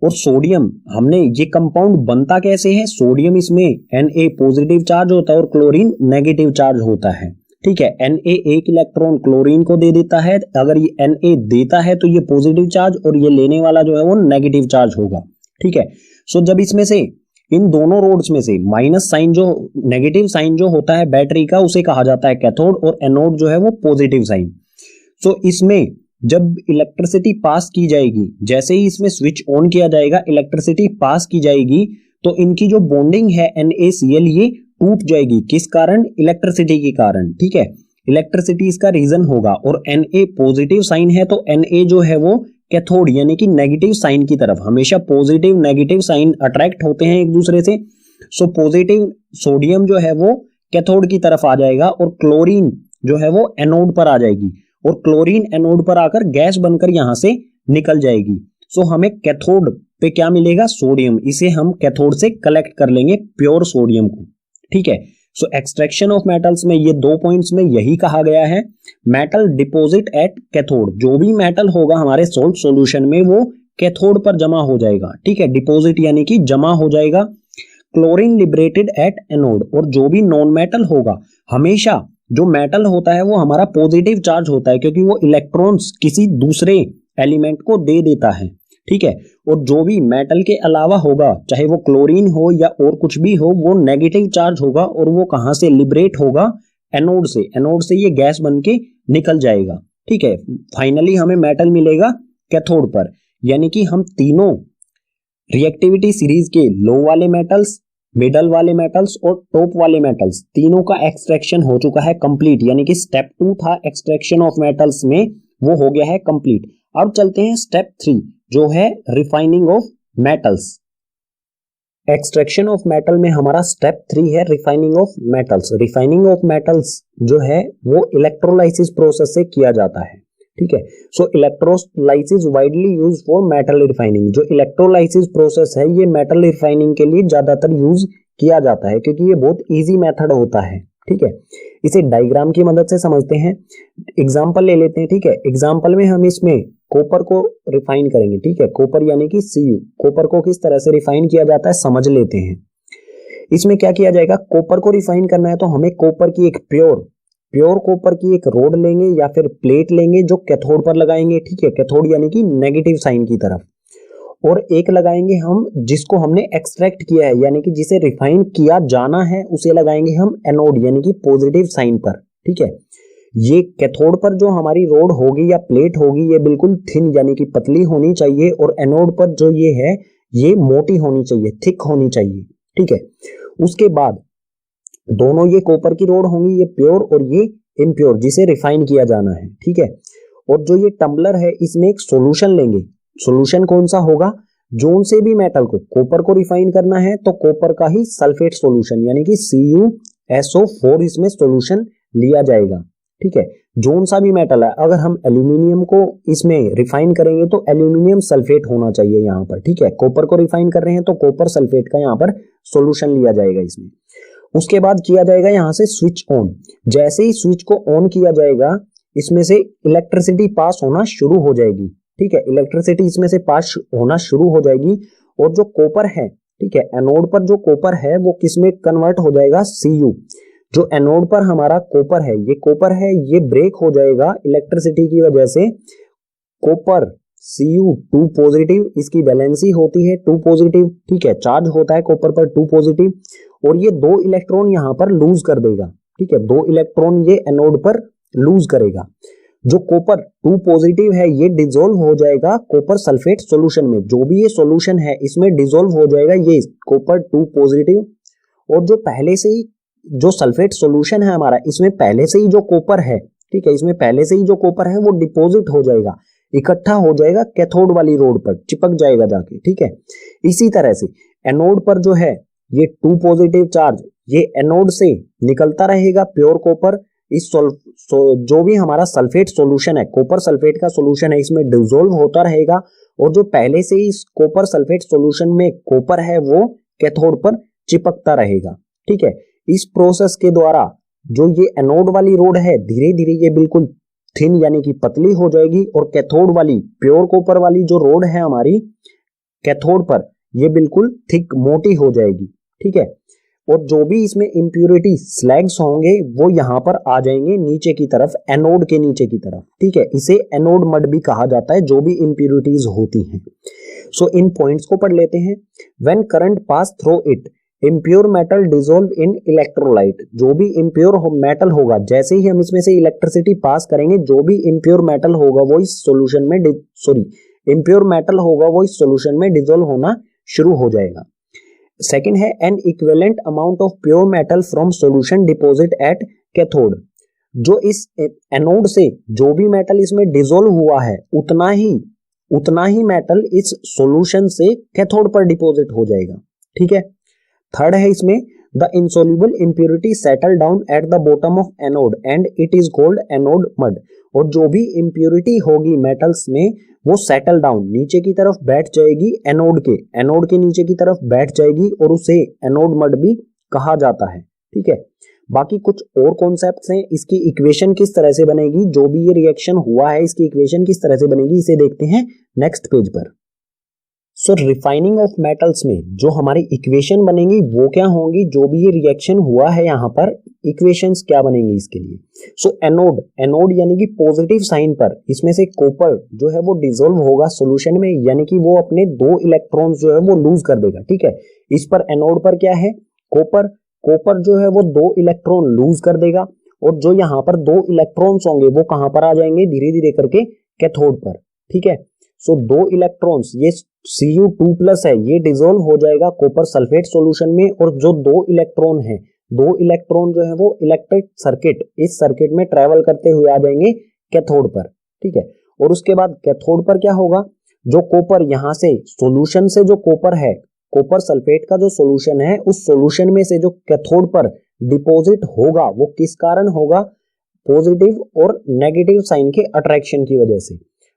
और सोडियम हमने ये कंपाउंड बनता कैसे है? सोडियम इसमें Na पॉजिटिव चार्ज होता है और क्लोरीन नेगेटिव चार्ज होता है। ठीक है, Na एक इलेक्ट्रॉन क्लोरीन को दे देता है। अगर ये Na देता है तो ये पॉजिटिव चार्ज और ये लेने वाला जो है वो नेगेटिव चार्ज होगा। ठीक है, सो जब इसमें से इन दोनों रोड्स में से माइनस साइन जो नेगेटिव साइन जो होता है बैटरी का उसे कहा जाता है कैथोड और एनोड जो है वो पॉजिटिव साइन। सो इसमें जब इलेक्ट्रिसिटी पास की जाएगी, जैसे ही इसमें स्विच ऑन किया जाएगा, इलेक्ट्रिसिटी पास की जाएगी तो इनकी जो बॉन्डिंग है NaCl ये टूट जाएगी। किस कारण? इलेक्ट्रिसिटी के कारण। ठीक है, इलेक्ट्रिसिटी इसका रीजन होगा और Na पॉजिटिव साइन है तो Na जो है वो कैथोड यानी कि नेगेटिव साइन की तरफ। हमेशा पॉजिटिव नेगेटिव साइन अट्रैक्ट होते हैं एक दूसरे से। सो पॉजिटिव सोडियम जो है वो कैथोड की तरफ आ जाएगा और क्लोरीन जो है वो एनोड पर आ जाएगी और क्लोरीन एनोड पर आकर गैस बनकर यहां से निकल जाएगी। सो हमें कैथोड पे क्या मिलेगा? सोडियम। इसे हम कैथोड से कलेक्ट कर लेंगे प्योर सोडियम को। ठीक है, सो एक्सट्रैक्शन ऑफ मेटल्स में ये 2 पॉइंट्स में यही कहा गया है। Metal deposit at cathode. जो भी मेटल होगा हमारे सोल्ट सॉल्यूशन में वो कैथोड पर जमा हो जाएगा। ठीक है, डिपॉजिट यानी कि जमा हो जाएगा। Chlorine liberated at anode. और जो भी नॉन मेटल होगा, हमेशा जो मेटल होता है वो हमारा पॉजिटिव चार्ज होता है क्योंकि वो इलेक्ट्रॉन्स किसी दूसरे एलिमेंट को दे देता है। ठीक है, और जो भी मेटल के अलावा होगा, चाहे वो क्लोरीन हो या और कुछ भी हो, वो नेगेटिव चार्ज होगा और वो कहां से लिबरेट होगा? एनोड से। एनोड से ये गैस बन के निकल जाएगा। ठीक है, फाइनली हमें मेटल मिलेगा कैथोड पर। यानी कि हम तीनों रिएक्टिविटी सीरीज के लो वाले मेटल्स, मिडल वाले मेटल्स और टॉप वाले मेटल्स तीनों का एक्सट्रैक्शन हो चुका है कंप्लीट। यानी कि स्टेप 2 था एक्सट्रैक्शन ऑफ मेटल्स में, वो हो गया है कंप्लीट। अब चलते हैं स्टेप 3 जो है refining of metals. Extraction of metal में हमारा स्टेप 3 है refining of metals. Refining of metals जो है वो इलेक्ट्रोलाइसिस प्रोसेस से किया जाता है। ठीक है, so electrolysis widely use for metal refining. जो इलेक्ट्रोलाइसिस प्रोसेस है ये मेटल रिफाइनिंग के लिए ज्यादातर यूज किया जाता है क्योंकि ये बहुत इजी मेथड होता है। ठीक है, इसे डायग्राम की मदद से समझते हैं। एग्जांपल ले लेते हैं। ठीक है, एग्जांपल में हम इसमें कॉपर को रिफाइन करेंगे। ठीक है, कॉपर यानी कि Cu। कॉपर को किस तरह से रिफाइन किया जाता है समझ लेते हैं। इसमें क्या किया जाएगा? कॉपर को रिफाइन करना है तो हमें कॉपर की एक प्योर कॉपर की एक रोड लेंगे या फिर प्लेट लेंगे जो कैथोड पर लगाएंगे। ठीक है, कैथोड यानी कि नेगेटिव साइन की तरफ। और एक लगाएंगे हम जिसको हमने एक्सट्रैक्ट किया है यानी कि जिसे रिफाइन किया जाना है उसे लगाएंगे हम एनोड यानी कि पॉजिटिव साइन पर। ठीक है, ये कैथोड पर जो हमारी रोड होगी या प्लेट होगी ये बिल्कुल थिन यानी कि पतली होनी चाहिए और एनोड पर जो ये है ये मोटी होनी चाहिए, थिक होनी चाहिए। ठीक है, उसके बाद दोनों ये कॉपर की रोड होंगी, ये प्योर और ये इम्प्योर जिसे रिफाइन किया जाना है। ठीक है, और जो ये टम्बलर है इसमें एक सॉल्यूशन लेंगे। सॉल्यूशन कौन सा होगा? जोन से भी मेटल को, कॉपर को रिफाइन करना है तो कॉपर का ही सल्फेट सॉल्यूशन यानी कि CuSO4 इसमें सॉल्यूशन लिया जाएगा। ठीक है। जोन सा भी मेटल है, अगर हम एल्यूमिनियम को इसमें रिफाइन करेंगे तो एल्यूमिनियम सल्फेट होना चाहिए यहाँ पर, ठीक है। कॉपर को रिफाइन कर रहे हैं तो कॉपर सल्फेट का यहाँ पर सॉल्यूशन लिया जाएगा इसमें। उसके बाद किया जाएगा यहाँ से स्विच ऑन। जैसे ही स्विच को ऑन किया जाएगा इसमें से इलेक्ट्रिसिटी पास होना शुरू हो जाएगी, ठीक है। इलेक्ट्रिसिटी इसमें से पास होना शुरू हो जाएगी और जो कॉपर है, ठीक है, एनोड पर जो कॉपर है वो किसमें कन्वर्ट हो जाएगा, Cu। जो एनोड पर हमारा कॉपर है, ये कॉपर है, ये ब्रेक हो जाएगा इलेक्ट्रिसिटी की वजह से। कॉपर Cu2 पॉजिटिव, इसकी वैलेंसी होती है 2 पॉजिटिव, ठीक है। चार्ज होता है कॉपर पर 2 पॉजिटिव और ये 2 इलेक्ट्रॉन यहां पर लूज कर देगा, ठीक है। 2 इलेक्ट्रॉन ये एनोड पर लूज करेगा। जो कॉपर 2 पॉजिटिव है ये डिसॉल्व हो जाएगा कॉपर सल्फेट सॉल्यूशन में। जो भी ये सॉल्यूशन है इसमें डिसॉल्व हो जाएगा ये कॉपर 2 पॉजिटिव। और जो पहले से ही जो सल्फेट सॉल्यूशन है हमारा, इसमें पहले से ही जो कॉपर है, ठीक है, इसमें पहले से ही जो कॉपर है वो डिपॉजिट हो जाएगा, इकट्ठा हो जाएगा कैथोड वाली रोड पर, चिपक जाएगा जाके, ठीक है। इसी तरह से एनोड पर जो है ये 2 पॉजिटिव चार्ज ये एनोड से निकलता रहेगा प्योर कॉपर। इस जो भी हमारा सल्फेट सॉल्यूशन है, कॉपर सल्फेट का सॉल्यूशन है, इसमें डिसॉल्व होता रहेगा और जो पहले से ही इस कॉपर सल्फेट सॉल्यूशन में कॉपर है वो कैथोड पर चिपकता रहेगा, ठीक है। इस प्रोसेस के द्वारा जो ये एनोड वाली रोड है धीरे धीरे ये बिल्कुल थिन यानी कि पतली हो जाएगी और कैथोड वाली प्योर कॉपर वाली जो रोड है हमारी कैथोड पर ये बिल्कुल थिक मोटी हो जाएगी, ठीक है। और जो भी इसमें इंप्यूरिटी स्लैग्स होंगे वो यहां पर आ जाएंगे नीचे की तरफ, एनोड के नीचे की तरफ, ठीक है। इसे एनोड मड भी कहा जाता है जो भी इंप्यूरिटीज होती हैं। सो इन पॉइंट्स को पढ़ लेते हैं। When current pass through it impure metal dissolve in electrolyte. जो भी इम्प्योर मेटल होगा, जैसे ही हम इसमें से इलेक्ट्रिसिटी पास करेंगे, जो भी इम्प्योर मेटल होगा वो इस सॉल्यूशन में इम्प्योर मेटल होगा वो इस सॉल्यूशन में डिसॉल्व होना शुरू हो जाएगा। सेकंड है N equivalent amount of pure metal from solution deposit at cathode. जो इस एनोड से जो भी मेटल इसमें डिसॉल्व हुआ है उतना ही मेटल इस सॉल्यूशन से कैथोड पर डिपॉजिट हो जाएगा, ठीक है। थर्ड है इसमें the insoluble impurity settle down at the bottom of anode and it is called anode mud. और जो भी इंप्योरिटी होगी मेटल्स में वो सेटल डाउन नीचे की तरफ बैठ जाएगी, एनोड के नीचे की तरफ बैठ जाएगी और उसे एनोड मड भी कहा जाता है, ठीक है। बाकी कुछ और कॉन्सेप्ट्स हैं। इसकी इक्वेशन किस तरह से बनेगी, जो भी ये रिएक्शन हुआ है इसकी इक्वेशन किस तरह से बनेगी, इसे देखते हैं नेक्स्ट पेज पर। सो रिफाइनिंग ऑफ मेटल्स में जो हमारी इक्वेशन बनेगी वो क्या होंगी, जो भी ये रिएक्शन हुआ है यहाँ पर इक्वेशंस क्या बनेंगी इसके लिए। सो एनोड यानी कि पॉजिटिव साइन पर इसमें से कॉपर जो है वो डिसॉल्व होगा सॉल्यूशन में, यानी कि वो अपने 2 इलेक्ट्रॉन्स जो है वो लूज कर देगा, ठीक है। इस पर एनोड पर क्या है, कॉपर जो है वो 2 इलेक्ट्रॉन लूज कर देगा और जो यहाँ पर 2 इलेक्ट्रॉन्स होंगे वो कहां पर आ जाएंगे, धीरे धीरे करके कैथोड पर, ठीक है। सो 2 इलेक्ट्रॉन्स ये Cu2+ है ये डिसॉल्व हो जाएगा कॉपर सल्फेट सॉल्यूशन में और जो 2 इलेक्ट्रॉन है 2 इलेक्ट्रॉन जो है वो इलेक्ट्रिक सर्किट इस सर्किट में ट्रेवल करते हुए आ जाएंगे कैथोड पर, ठीक है। और उसके बाद कैथोड पर क्या होगा, जो कॉपर यहां से सॉल्यूशन से जो कॉपर है, कॉपर सल्फेट का जो सॉल्यूशन है उस सॉल्यूशन में से जो कैथोड पर डिपॉजिट होगा वो किस कारण होगा, पॉजिटिव और नेगेटिव साइन के अट्रैक्शन की वजह से।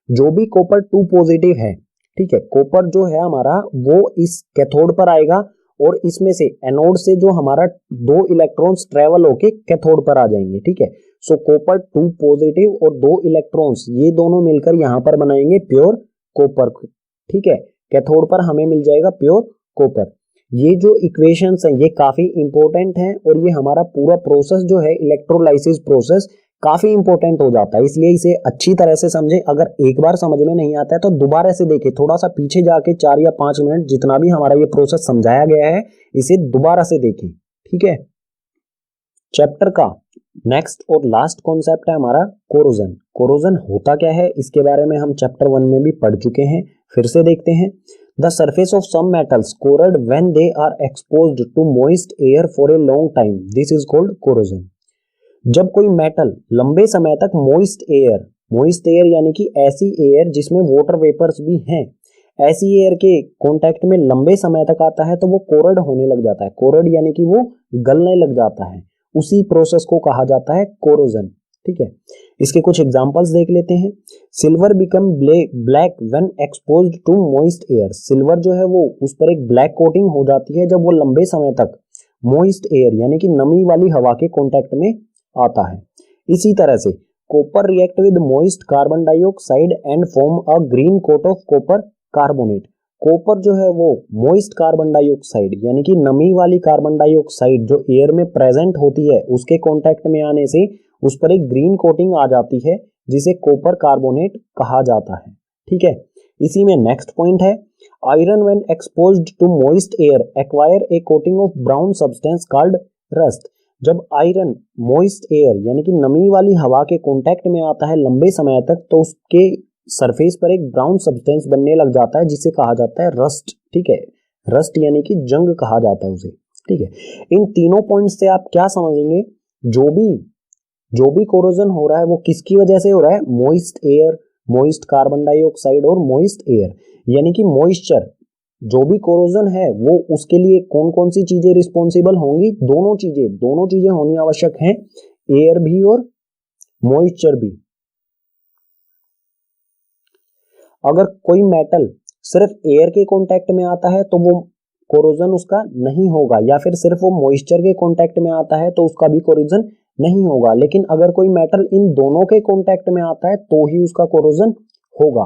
जो भी कॉपर 2 पॉजिटिव है, ठीक है, कॉपर जो है हमारा वो इस कैथोड पर आएगा और इसमें से एनोड से जो हमारा 2 इलेक्ट्रॉन्स ट्रेवल होके कैथोड पर आ जाएंगे, ठीक है। सो कॉपर 2 पॉजिटिव और 2 इलेक्ट्रॉन्स ये दोनों मिलकर यहां पर बनाएंगे प्योर कॉपर, ठीक है। कैथोड पर हमें मिल जाएगा प्योर कॉपर। ये जो इक्वेशंस हैं ये काफी इंपॉर्टेंट हैं और ये हमारा पूरा प्रोसेस जो है इलेक्ट्रोलाइसिस प्रोसेस काफी इंपॉर्टेंट हो जाता है, इसलिए इसे अच्छी तरह से समझें। अगर एक बार समझ में नहीं आता है तो दोबारा से देखें, थोड़ा सा पीछे जाके 4 या 5 मिनट जितना भी हमारा ये प्रोसेस समझाया गया है इसे दोबारा से देखें, ठीक है। चैप्टर का नेक्स्ट और लास्ट कॉन्सेप्ट है हमारा कोरोजन। कोरोजन होता क्या है इसके बारे में हम चैप्टर 1 में भी पढ़ चुके हैं, फिर से देखते हैं। The surface of some metals corrode when they are exposed to moist air for a long time, this is called corrosion. जब कोई मेटल लंबे समय तक मॉइस्ट एयर यानी कि ऐसी एयर जिसमें वाटर वेपर्स भी हैं, ऐसी एयर के कांटेक्ट में लंबे समय तक आता है तो वो कोरड होने लग जाता है। कोरड यानी कि वो गलने लग जाता है, उसी प्रोसेस को कहा जाता है कोरोजन, ठीक है। इसके कुछ एग्जांपल्स देख लेते हैं। Silver become black when exposed to moist air. Silver जो है वो उस पर एक ब्लैक कोटिंग हो जाती है जब वो लंबे समय तक मॉइस्ट एयर यानी कि नमी वाली हवा के कांटेक्ट में आता है। इसी तरह से copper react with moist carbon dioxide and form a green coat of copper carbonate. Copper जो है वो मॉइस्ट कार्बन डाइऑक्साइड यानी कि नमी वाली कार्बन डाइऑक्साइड जो एयर में प्रेजेंट होती है उसके कांटेक्ट में आने से उस पर एक ग्रीन कोटिंग आ जाती है जिसे कॉपर कार्बोनेट कहा जाता है। ठीक है। इसी में नेक्स्ट पॉइंट है iron when exposed to moist air acquire a coating of brown substance called rust. जब आयरन मॉइस्ट एयर यानी कि नमी वाली हवा के कांटेक्ट में आता है लंबे समय तक तो उसके सरफेस पर एक ब्राउन सब्सटेंस बनने लग जाता है जिसे कहा जाता है रस्ट। ठीक है। रस्ट यानी कि जंग कहा जाता है उसे। ठीक है। इन तीनों पॉइंट से आप क्या समझेंगे, जो भी कोरोजन हो रहा है वो किसकी वजह से हो रहा है, moist air, moist carbon dioxide और मॉइस्ट एयर यानी कि मॉइस्चर। जो भी कोरोजन है वो उसके लिए कौन कौन सी चीजें रिस्पॉन्सिबल होंगी, दोनों चीजें होनी आवश्यक हैं, एयर भी और मॉइस्चर भी। अगर कोई मेटल सिर्फ एयर के कांटेक्ट में आता है तो वो कोरोजन उसका नहीं होगा, या फिर सिर्फ वो मॉइस्चर के कांटेक्ट में आता है तो उसका भी कोरोजन नहीं होगा। लेकिन अगर कोई मेटल इन दोनों के कांटेक्ट में आता है तो ही उसका कोरोजन होगा।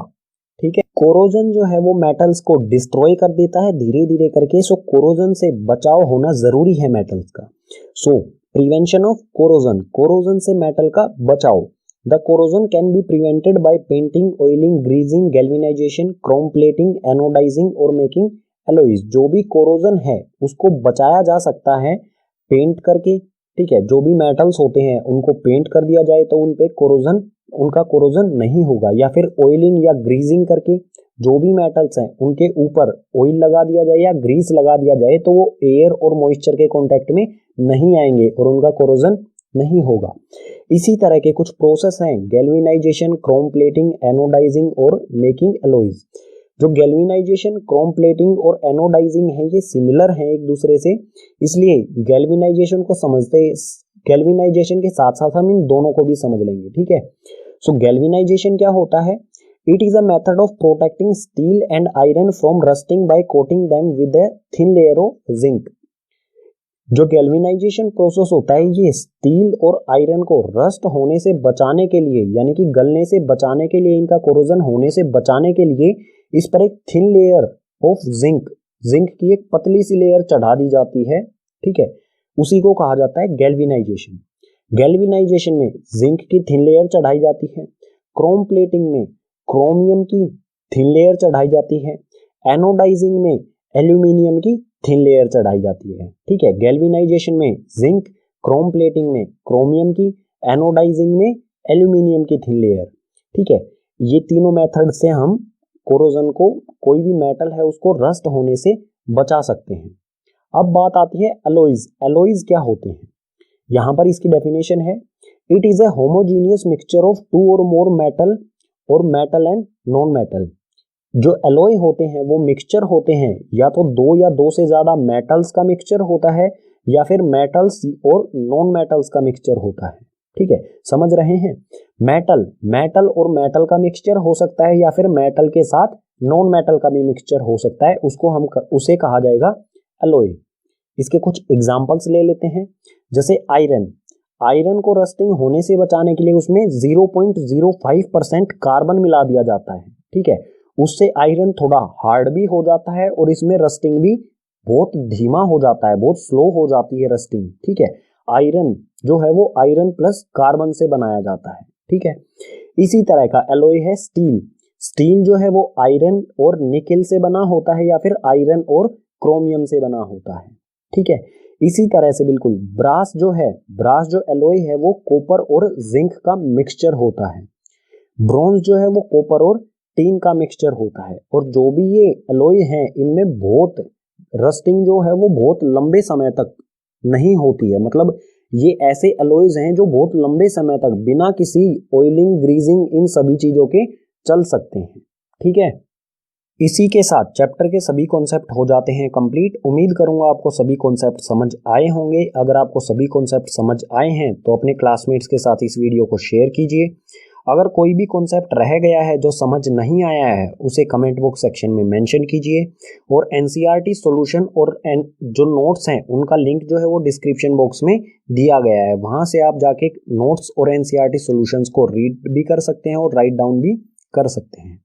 ठीक है। कोरोजन जो है वो मेटल्स को डिस्ट्रॉय कर देता है धीरे धीरे करके। सो कोरोजन से बचाव होना जरूरी है मेटल्स का। So prevention of corrosion, corrosion से मेटल का बचाव। The corrosion can be prevented by painting, oiling, greasing, galvanization, chrome plating, anodizing और मेकिंग एलॉयज। जो भी कोरोजन है उसको बचाया जा सकता है पेंट करके। ठीक है। जो भी मेटल्स होते हैं उनको पेंट कर दिया जाए तो उन पे उनका कोरोजन नहीं होगा, या फिर ऑयलिंग या ग्रीजिंग करके जो भी मेटल्स हैं उनके ऊपर ऑयल लगा दिया जाए या ग्रीस लगा दिया जाए तो वो एयर और मॉइस्चर के कांटेक्ट में नहीं आएंगे और उनका कोरोजन नहीं होगा। इसी तरह के कुछ प्रोसेस हैं गैल्वेनाइजेशन, क्रोम प्लेटिंग, एनोडाइजिंग और मेकिंग एलॉयज। जो गैल्वेनाइजेशन, क्रोम प्लेटिंग और एनोडाइजिंग है ये सिमिलर हैं एक दूसरे से, इसलिए गैल्वेनाइजेशन को समझते गैल्वेनाइजेशन के साथ साथ हम इन दोनों को भी समझ लेंगे। ठीक है। सो गैल्वेनाइजेशन क्या होता है, it is a method of protecting steel and iron from rusting by coating them with a thin layer of zinc. जो गैल्वेनाइजेशन प्रोसेस होता है ये स्टील और आयरन को रस्ट होने से बचाने के लिए यानी कि गलने से बचाने के लिए, इनका कोरोजन होने से बचाने के लिए इस पर एक थिन लेयर ऑफ जिंक की एक पतली सी लेयर चढ़ा दी जाती है। ठीक है। उसी को कहा जाता है गैल्वेनाइजेशन। गैल्वेनाइजेशन में जिंक की थिन लेयर चढ़ाई जाती है, क्रोम प्लेटिंग में क्रोमियम की थिन लेयर चढ़ाई जाती है, एनोडाइजिंग में एल्यूमिनियम की थिन लेयर चढ़ाई जाती है। ठीक है। गैल्वेनाइजेशन में जिंक, क्रोम प्लेटिंग में क्रोमियम की, एनोडाइजिंग में एल्यूमिनियम की थिन लेयर। ठीक है। ये तीनों मेथड से हम कोरोजन को, कोई भी मेटल है उसको रस्ट होने से बचा सकते हैं। अब बात आती है एलॉयज। एलॉयज क्या होते हैं, यहां पर इसकी डेफिनेशन है it is a homogeneous mixture of two or more metal or metal and non metal. जो एलॉय होते हैं वो मिक्सचर होते हैं, या तो दो या दो से ज्यादा मेटल्स का मिक्सचर होता है या फिर मेटल्स और नॉन मेटल्स का मिक्सचर होता है। ठीक है। समझ रहे हैं। मेटल और मेटल का मिक्सचर हो सकता है या फिर मेटल के साथ नॉन मेटल का भी मिक्सचर हो सकता है, उसे कहा जाएगा एलॉय। इसके कुछ एग्जांपल्स ले लेते हैं। जैसे आयरन को रस्टिंग होने से बचाने के लिए उसमें 0.05% कार्बन मिला दिया जाता है। ठीक है। उससे आयरन थोड़ा हार्ड भी हो जाता है और इसमें रस्टिंग भी बहुत धीमा हो जाता है, बहुत स्लो हो जाती है रस्टिंग। ठीक है। आयरन जो है वो आयरन प्लस कार्बन से बनाया जाता है। ठीक है। इसी तरह का एलॉय है स्टील जो है वो आयरन और निकेल से बना होता है या फिर आयरन और क्रोमियम से बना होता है। ठीक है। इसी तरह से बिल्कुल ब्रास जो एलॉय है वो कॉपर और जिंक का मिक्सचर होता है। ब्रॉन्ज जो है वो कॉपर और टीन का मिक्सचर होता है। और जो भी ये एलॉय हैं इनमें बहुत रस्टिंग जो है वो बहुत लंबे समय तक नहीं होती है। मतलब ये ऐसे एलॉयज हैं जो बहुत लंबे समय तक बिना किसी ऑयलिंग, ग्रीजिंग, इन सभी चीजों के चल सकते हैं। ठीक है। इसी के साथ चैप्टर के सभी कॉन्सेप्ट हो जाते हैं कंप्लीट। उम्मीद करूंगा आपको सभी कॉन्सेप्ट समझ आए होंगे। अगर आपको सभी कॉन्सेप्ट समझ आए हैं तो अपने क्लासमेट्स के साथ इस वीडियो को शेयर कीजिए। अगर कोई भी कॉन्सेप्ट रह गया है जो समझ नहीं आया है उसे कमेंट बॉक्स सेक्शन में मेंशन कीजिए। और एनसीईआरटी सॉल्यूशन और जो नोट्स हैं उनका लिंक जो है वो डिस्क्रिप्शन बॉक्स में दिया गया है, वहां से आप जाके नोट्स और एनसीईआरटी सॉल्यूशंस को रीड भी कर सकते हैं और राइट डाउन भी कर सकते हैं।